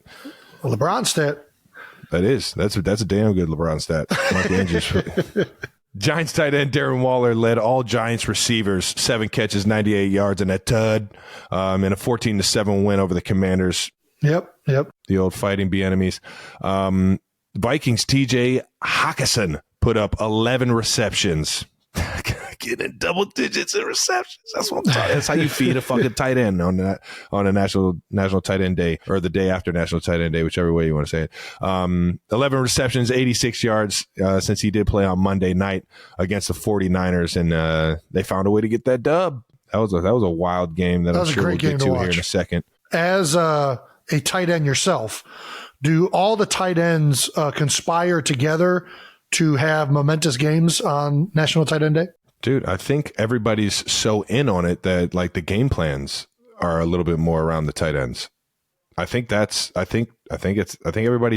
LeBron stat. That's a damn good LeBron stat. Mark Andrews. Giants tight end Darren Waller led all Giants receivers, 7 catches, 98 yards, and a tud, in a 14-7 win over the Commanders. Yep. The old fighting Bieniemys. Vikings TJ Hawkinson put up 11 receptions. Getting double digits in receptions. That's what I'm talking. That's how you feed a fucking tight end on a national tight end day, or the day after National Tight End Day, whichever way you want to say it. 11 receptions, 86 yards, since he did play on Monday night against the 49ers, and they found a way to get that dub. That was a wild game that I'm sure we'll get to here in a second. As a tight end yourself, do all the tight ends conspire together to have momentous games on National Tight End Day? Dude, I think everybody's so in on it that like the game plans are a little bit more around the tight ends. I think everybody's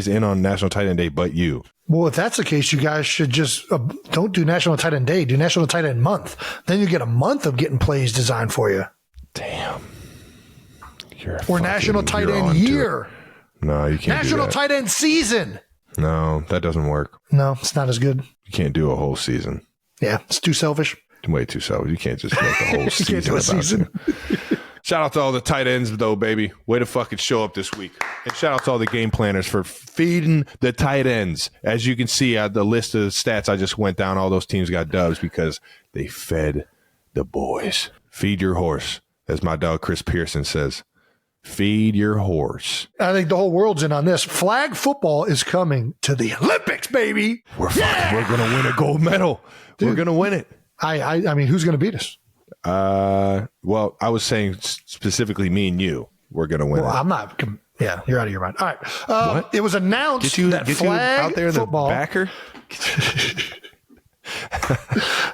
in on National Tight End Day, but you. Well, if that's the case, you guys should just don't do National Tight End Day. Do National Tight End Month. Then you get a month of getting plays designed for you. Damn. Or National Tight End Year. No, you can't. National Tight End Season. No, that doesn't work. No, it's not as good. You can't do a whole season. Yeah, it's too selfish. Way too selfish. You can't just make a whole season. You can't do a season. Shout out to all the tight ends, though, baby. Way to fucking show up this week. And shout out to all the game planners for feeding the tight ends. As you can see, the list of stats I just went down, all those teams got dubs because they fed the boys. Feed your horse, as my dog Chris Pearson says. Feed your horse. I think the whole world's in on this. Flag football is coming to the Olympics, baby. We're going to win a gold medal. Dude, we're going to win it. I mean, who's going to beat us? Well, I was saying specifically me and you. We're going to win it. I'm not. Yeah, you're out of your mind. All right. It was announced that flag out there in football. The backer?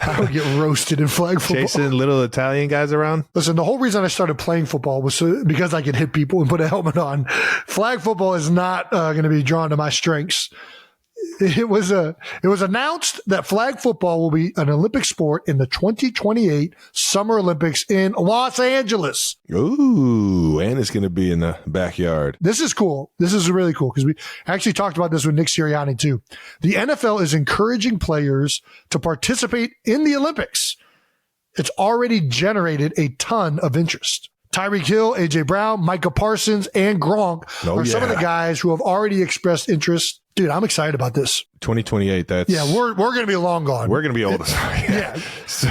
I would get roasted in flag football. Chasing little Italian guys around? Listen, the whole reason I started playing football was because I could hit people and put a helmet on. Flag football is not going to be drawn to my strengths. It was announced that flag football will be an Olympic sport in the 2028 Summer Olympics in Los Angeles. Ooh, and it's going to be in the backyard. This is cool. This is really cool because we actually talked about this with Nick Sirianni too. The NFL is encouraging players to participate in the Olympics. It's already generated a ton of interest. Tyreek Hill, A.J. Brown, Micah Parsons, and Gronk are some of the guys who have already expressed interest. Dude, I'm excited about this. 2028. We're going to be long gone. We're going to be old. Yeah.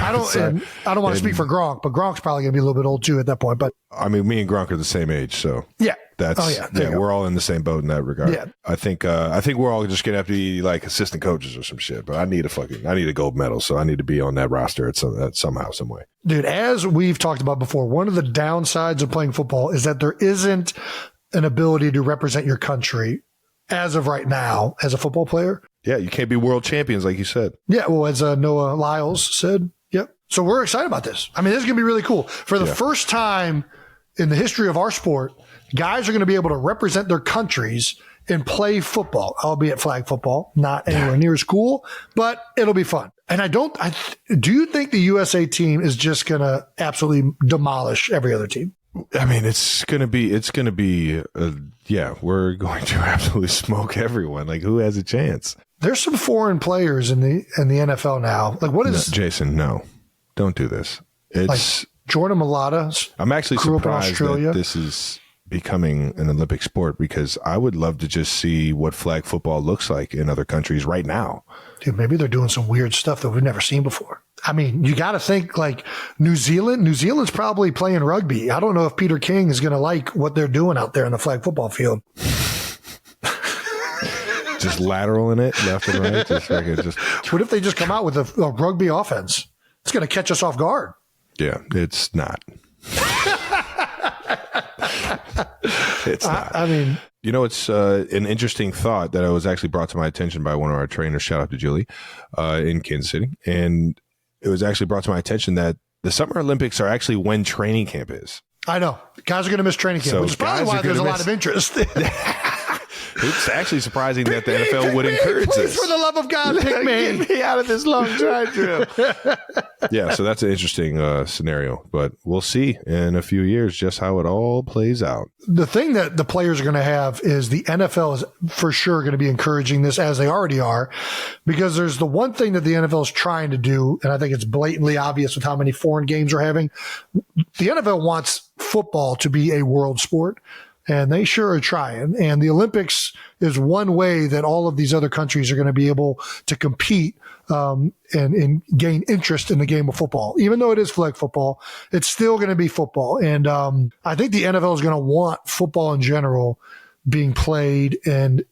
I don't want to speak for Gronk, but Gronk's probably going to be a little bit old too at that point. But I mean, me and Gronk are the same age, so yeah. We're all in the same boat in that regard. Yeah. I think we're all just gonna have to be like assistant coaches or some shit. But I need a gold medal, so I need to be on that roster somehow, some way. Dude, as we've talked about before, one of the downsides of playing football is that there isn't an ability to represent your country as of right now as a football player. Yeah, you can't be world champions like you said. Yeah, well, as Noah Lyles said. Yep. So we're excited about this. I mean, this is gonna be really cool. For the first time in the history of our sport, guys are going to be able to represent their countries and play football, albeit flag football, not anywhere near as cool, but it'll be fun. And do you think the USA team is just going to absolutely demolish every other team? I mean, we're going to absolutely smoke everyone. Like, who has a chance? There's some foreign players in the NFL now. Like, what is Jason? No, don't do this. It's like Jordan Mailata. I'm actually surprised that this is becoming an Olympic sport, because I would love to just see what flag football looks like in other countries right now. Dude, maybe they're doing some weird stuff that we've never seen before. I mean, you got to think like New Zealand. New Zealand's probably playing rugby. I don't know if Peter King is going to like what they're doing out there in the flag football field. Just lateral in it, left and right. What if they just come out with a rugby offense? It's going to catch us off guard. Yeah, it's not. It's not. I mean, you know, it's an interesting thought that was actually brought to my attention by one of our trainers. Shout out to Julie in Kansas City. And it was actually brought to my attention that the Summer Olympics are actually when training camp is. I know. Guys are going to miss training camp, which is probably why there's a lot of interest. It's actually surprising that the NFL would encourage this. For the love of God, pick me. Get me out of this long drive trip. Yeah, so that's an interesting scenario. But we'll see in a few years just how it all plays out. The thing that the players are going to have is the NFL is for sure going to be encouraging this, as they already are, because there's the one thing that the NFL is trying to do, and I think it's blatantly obvious with how many foreign games we're having. The NFL wants football to be a world sport. And they sure are trying. And the Olympics is one way that all of these other countries are going to be able to compete and gain interest in the game of football. Even though it is flag football, it's still going to be football. And I think the NFL is going to want football in general being played and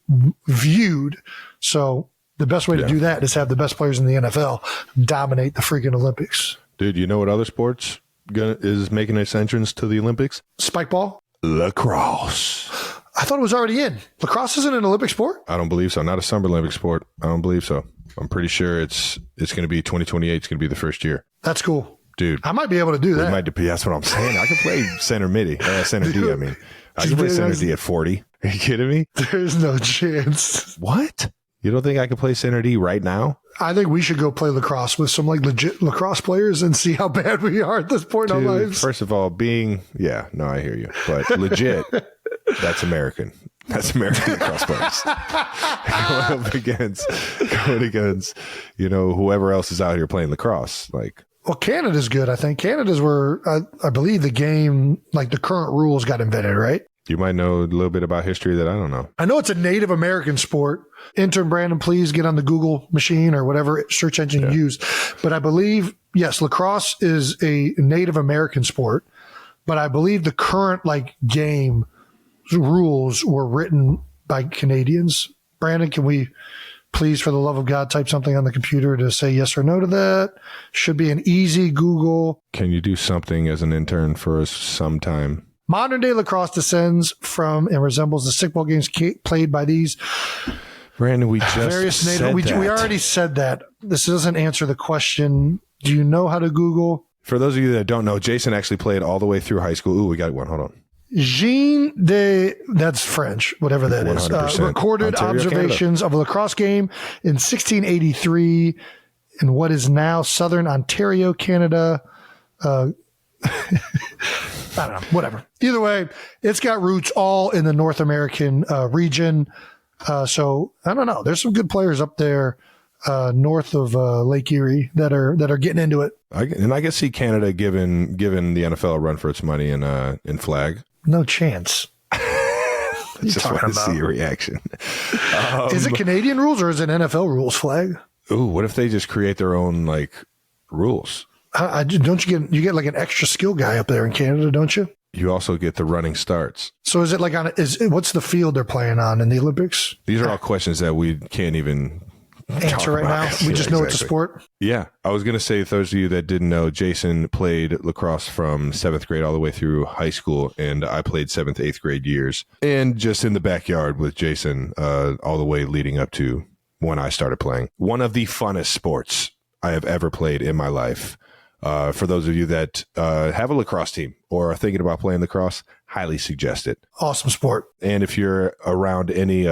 viewed. So the best way to do that is have the best players in the NFL dominate the freaking Olympics. Dude, you know what other sports is making its entrance to the Olympics? Spike ball? Lacrosse. I thought it was already in. Lacrosse isn't an Olympic sport? I don't believe so. Not a Summer Olympic sport. I don't believe so. I'm pretty sure it's going to be 2028. It's going to be the first year. That's cool. Dude. I might be able to do that. That's what I'm saying. I can play center D. I can play center D at 40. Are you kidding me? There's no chance. What? You don't think I can play center D right now? I think we should go play lacrosse with some like legit lacrosse players and see how bad we are at this point in our lives. First of all, I hear you. But legit, that's American. That's American lacrosse players. going against, whoever else is out here playing lacrosse. Well, Canada's good, I think. Canada's where I believe the game, like the current rules got invented, right? You might know a little bit about history that I don't know. I know it's a Native American sport. Intern Brandon, please get on the Google machine or whatever search engine you use. But I believe, yes, lacrosse is a Native American sport. But I believe the current game rules were written by Canadians. Brandon, can we please, for the love of God, type something on the computer to say yes or no to that? Should be an easy Google. Can you do something as an intern for us sometime? Modern day lacrosse descends from and resembles the stickball games played by these Brandon, we just various native. We already said that. This doesn't answer the question. Do you know how to Google? For those of you that don't know, Jason actually played all the way through high school. Ooh, we got one. Hold on. Jean de, that's French, whatever that is. Recorded Ontario, observations Canada. Of a lacrosse game in 1683 in what is now Southern Ontario, Canada. I don't know, whatever. Either way, it's got roots all in the North American region. So I don't know. There's some good players up there north of Lake Erie that are getting into it. I can see Canada giving the NFL a run for its money in flag. No chance. Just want to see your reaction. Is it Canadian rules or is it NFL rules flag? Ooh, what if they just create their own rules? Don't you get like an extra skill guy up there in Canada, don't you? You also get the running starts. So is it what's the field they're playing on in the Olympics? These are all questions that we can't even answer right now. We just know it's a sport. Yeah. I was going to say, for those of you that didn't know, Jason played lacrosse from 7th grade all the way through high school, and I played 7th, 8th grade years. And just in the backyard with Jason all the way leading up to when I started playing. One of the funnest sports I have ever played in my life. For those of you that have a lacrosse team or are thinking about playing lacrosse, highly suggest it. Awesome sport. And if you're around any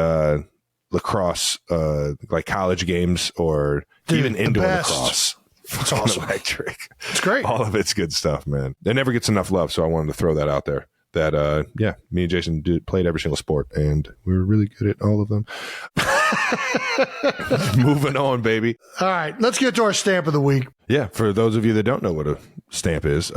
lacrosse, like college games or even indoor lacrosse, it's awesome. Electric. It's great. All of it's good stuff, man. It never gets enough love, so I wanted to throw that out there. That, me and Jason played every single sport, and we were really good at all of them. Moving on, baby. All right, let's get to our stamp of the week. Yeah, for those of you that don't know what a stamp is,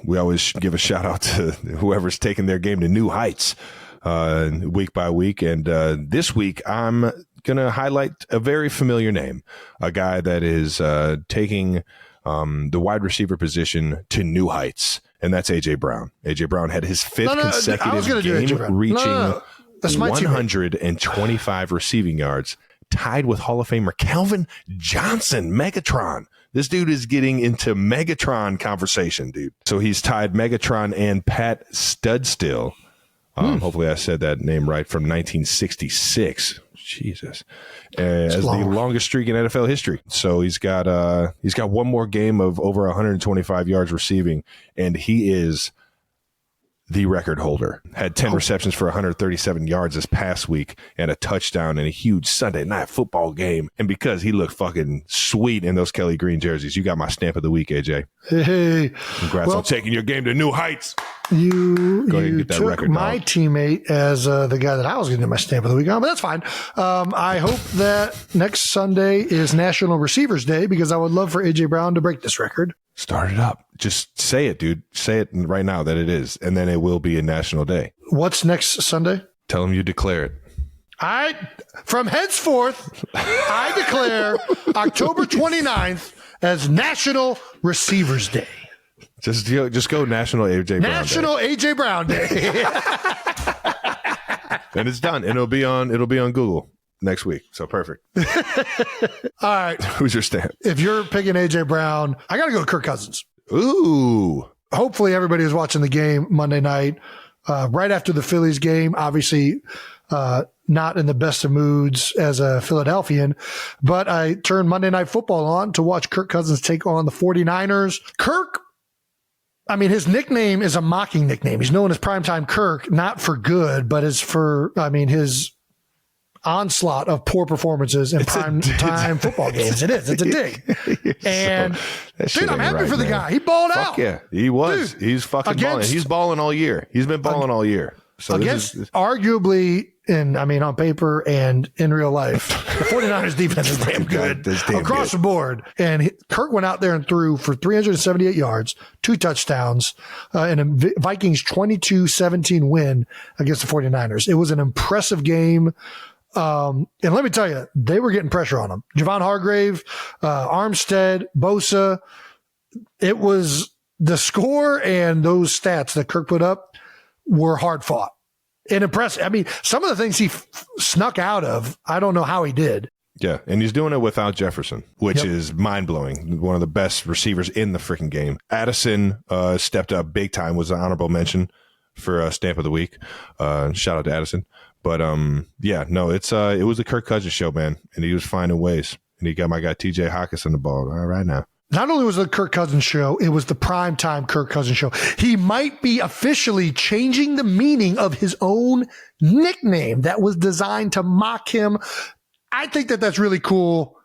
we always give a shout out to whoever's taking their game to new heights week by week. And this week, I'm going to highlight a very familiar name, a guy that is taking the wide receiver position to new heights, and that's A.J. Brown. A.J. Brown had his fifth consecutive game reaching 125 receiving yards, tied with Hall of Famer Calvin Johnson, Megatron. This dude is getting into Megatron conversation, dude. So he's tied Megatron and Pat Studstill. Hopefully I said that name right, from 1966. Jesus. As the longest streak in NFL history. So he's got one more game of over 125 yards receiving, and he is the record holder. Had 10 receptions for 137 yards this past week and a touchdown in a huge Sunday night football game. And because he looked fucking sweet in those Kelly Green jerseys, you got my stamp of the week, AJ. Hey. Congrats on taking your game to new heights. You Go ahead and get that took record, my teammate as the guy that I was going to do my stamp of the week on, but that's fine. I hope that next Sunday is National Receivers Day, because I would love for A.J. Brown to break this record. Start it up. Just say it, dude. Say it right now that it is, and then it will be a national day. What's next Sunday? Tell them you declare it. From henceforth, I declare October 29th as National Receivers Day. Just go National A.J. Brown National Day. A.J. Brown Day. And it's done. And it'll be on Google next week. So perfect. All right. Who's your stamp? If you're picking A.J. Brown, I got to go with Kirk Cousins. Ooh. Hopefully everybody was watching the game Monday night, right after the Phillies game. Obviously, not in the best of moods as a Philadelphian, but I turned Monday Night Football on to watch Kirk Cousins take on the 49ers. Kirk, I mean, his nickname is a mocking nickname. He's known as Primetime Kirk, not for good, but it's for, his onslaught of poor performances in primetime football games. It is. It's a dig. And dude, I'm happy for the guy. He balled out. Yeah, he was. Dude, he's fucking balling. He's balling all year. He's been balling all year. So arguably, on paper and in real life, the 49ers defense is damn good across the board. And Kirk went out there and threw for 378 yards, 2 touchdowns, in a Vikings 22-17 win against the 49ers. It was an impressive game. And let me tell you, they were getting pressure on him. Javon Hargrave, Armstead, Bosa. It was the score and those stats that Kirk put up were hard fought and impressive. Some of the things he snuck out of, I don't know how he did. Yeah, and he's doing it without Jefferson, which is mind-blowing. One of the best receivers in the freaking game. Addison stepped up big time, was an honorable mention for Stamp of the Week. Shout out to Addison. But, it was a Kirk Cousins show, man, and he was finding ways. And he got my guy TJ Hawkinson the ball right now. Not only was it the Kirk Cousins show, it was the primetime Kirk Cousins show. He might be officially changing the meaning of his own nickname that was designed to mock him. I think that that's really cool,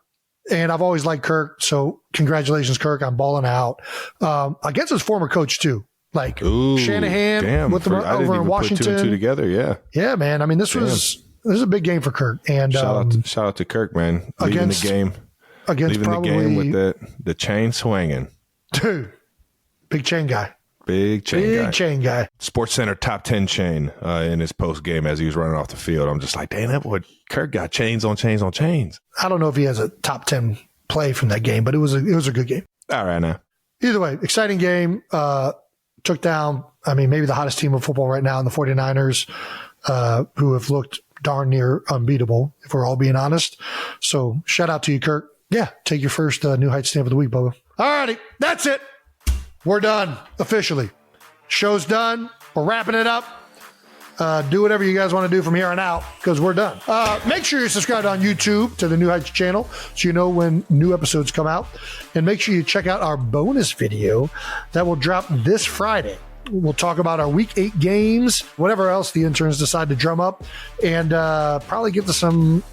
and I've always liked Kirk, so congratulations, Kirk, on balling out. Against his former coach, too. Shanahan with them over in Washington. Put 2 and 2 together, yeah. Yeah, man. This was a big game for Kirk. And shout out to Kirk, man. Leaving the game with the chain swinging. Dude, big chain guy. Big chain guy. Sports Center top 10 chain in his post game as he was running off the field. I'm just like, damn, that boy Kirk got chains on chains on chains. I don't know if he has a top 10 play from that game, but it was a good game. All right, now. Either way, exciting game. Took down, maybe the hottest team of football right now in the 49ers, who have looked darn near unbeatable, if we're all being honest. So shout out to you, Kirk. Yeah, take your first New Heights Stamp of the Week, Bubba. All righty, that's it. We're done, officially. Show's done. We're wrapping it up. Do whatever you guys want to do from here on out, because we're done. Make sure you're subscribed on YouTube to the New Heights channel so you know when new episodes come out. And make sure you check out our bonus video that will drop this Friday We'll talk about our week 8 games, whatever else the interns decide to drum up, and probably get to some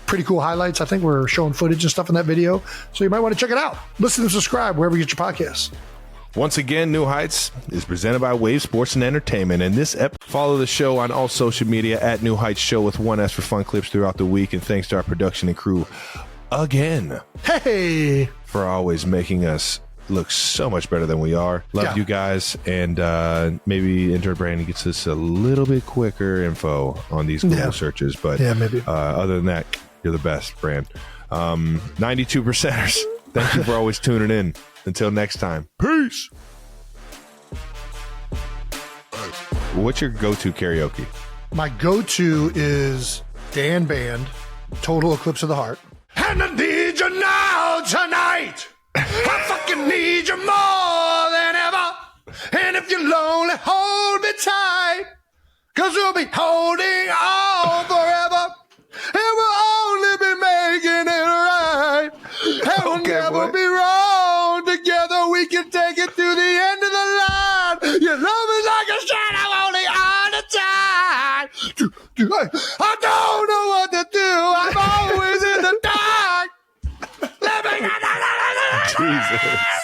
pretty cool highlights. I think we're showing footage and stuff in that video, so you might want to check it out. Listen and subscribe wherever you get your podcasts. Once again, New Heights is presented by Wave Sports and Entertainment. And this follow the show on all social media at New Heights Show with 1S for fun clips throughout the week. And thanks to our production and crew again. Hey! For always making us look so much better than we are. Love you guys. And maybe intern Brandon gets us a little bit quicker info on these Google searches. But maybe. Other than that, you're the best, Brand. 92%ers. Thank you for always tuning in. Until next time, peace. What's your go-to karaoke? My go-to is Dan Band, Total Eclipse of the Heart. And I need you now tonight. I fucking need you more than ever. And if you're lonely, hold me tight. 'Cause we'll be holding on forever. And we'll only be making it right. And we'll never be wrong. Together we can take it to the end of the line. Your love is like a shadow only on the time. I don't know what to do. I'm always in the dark. Jesus.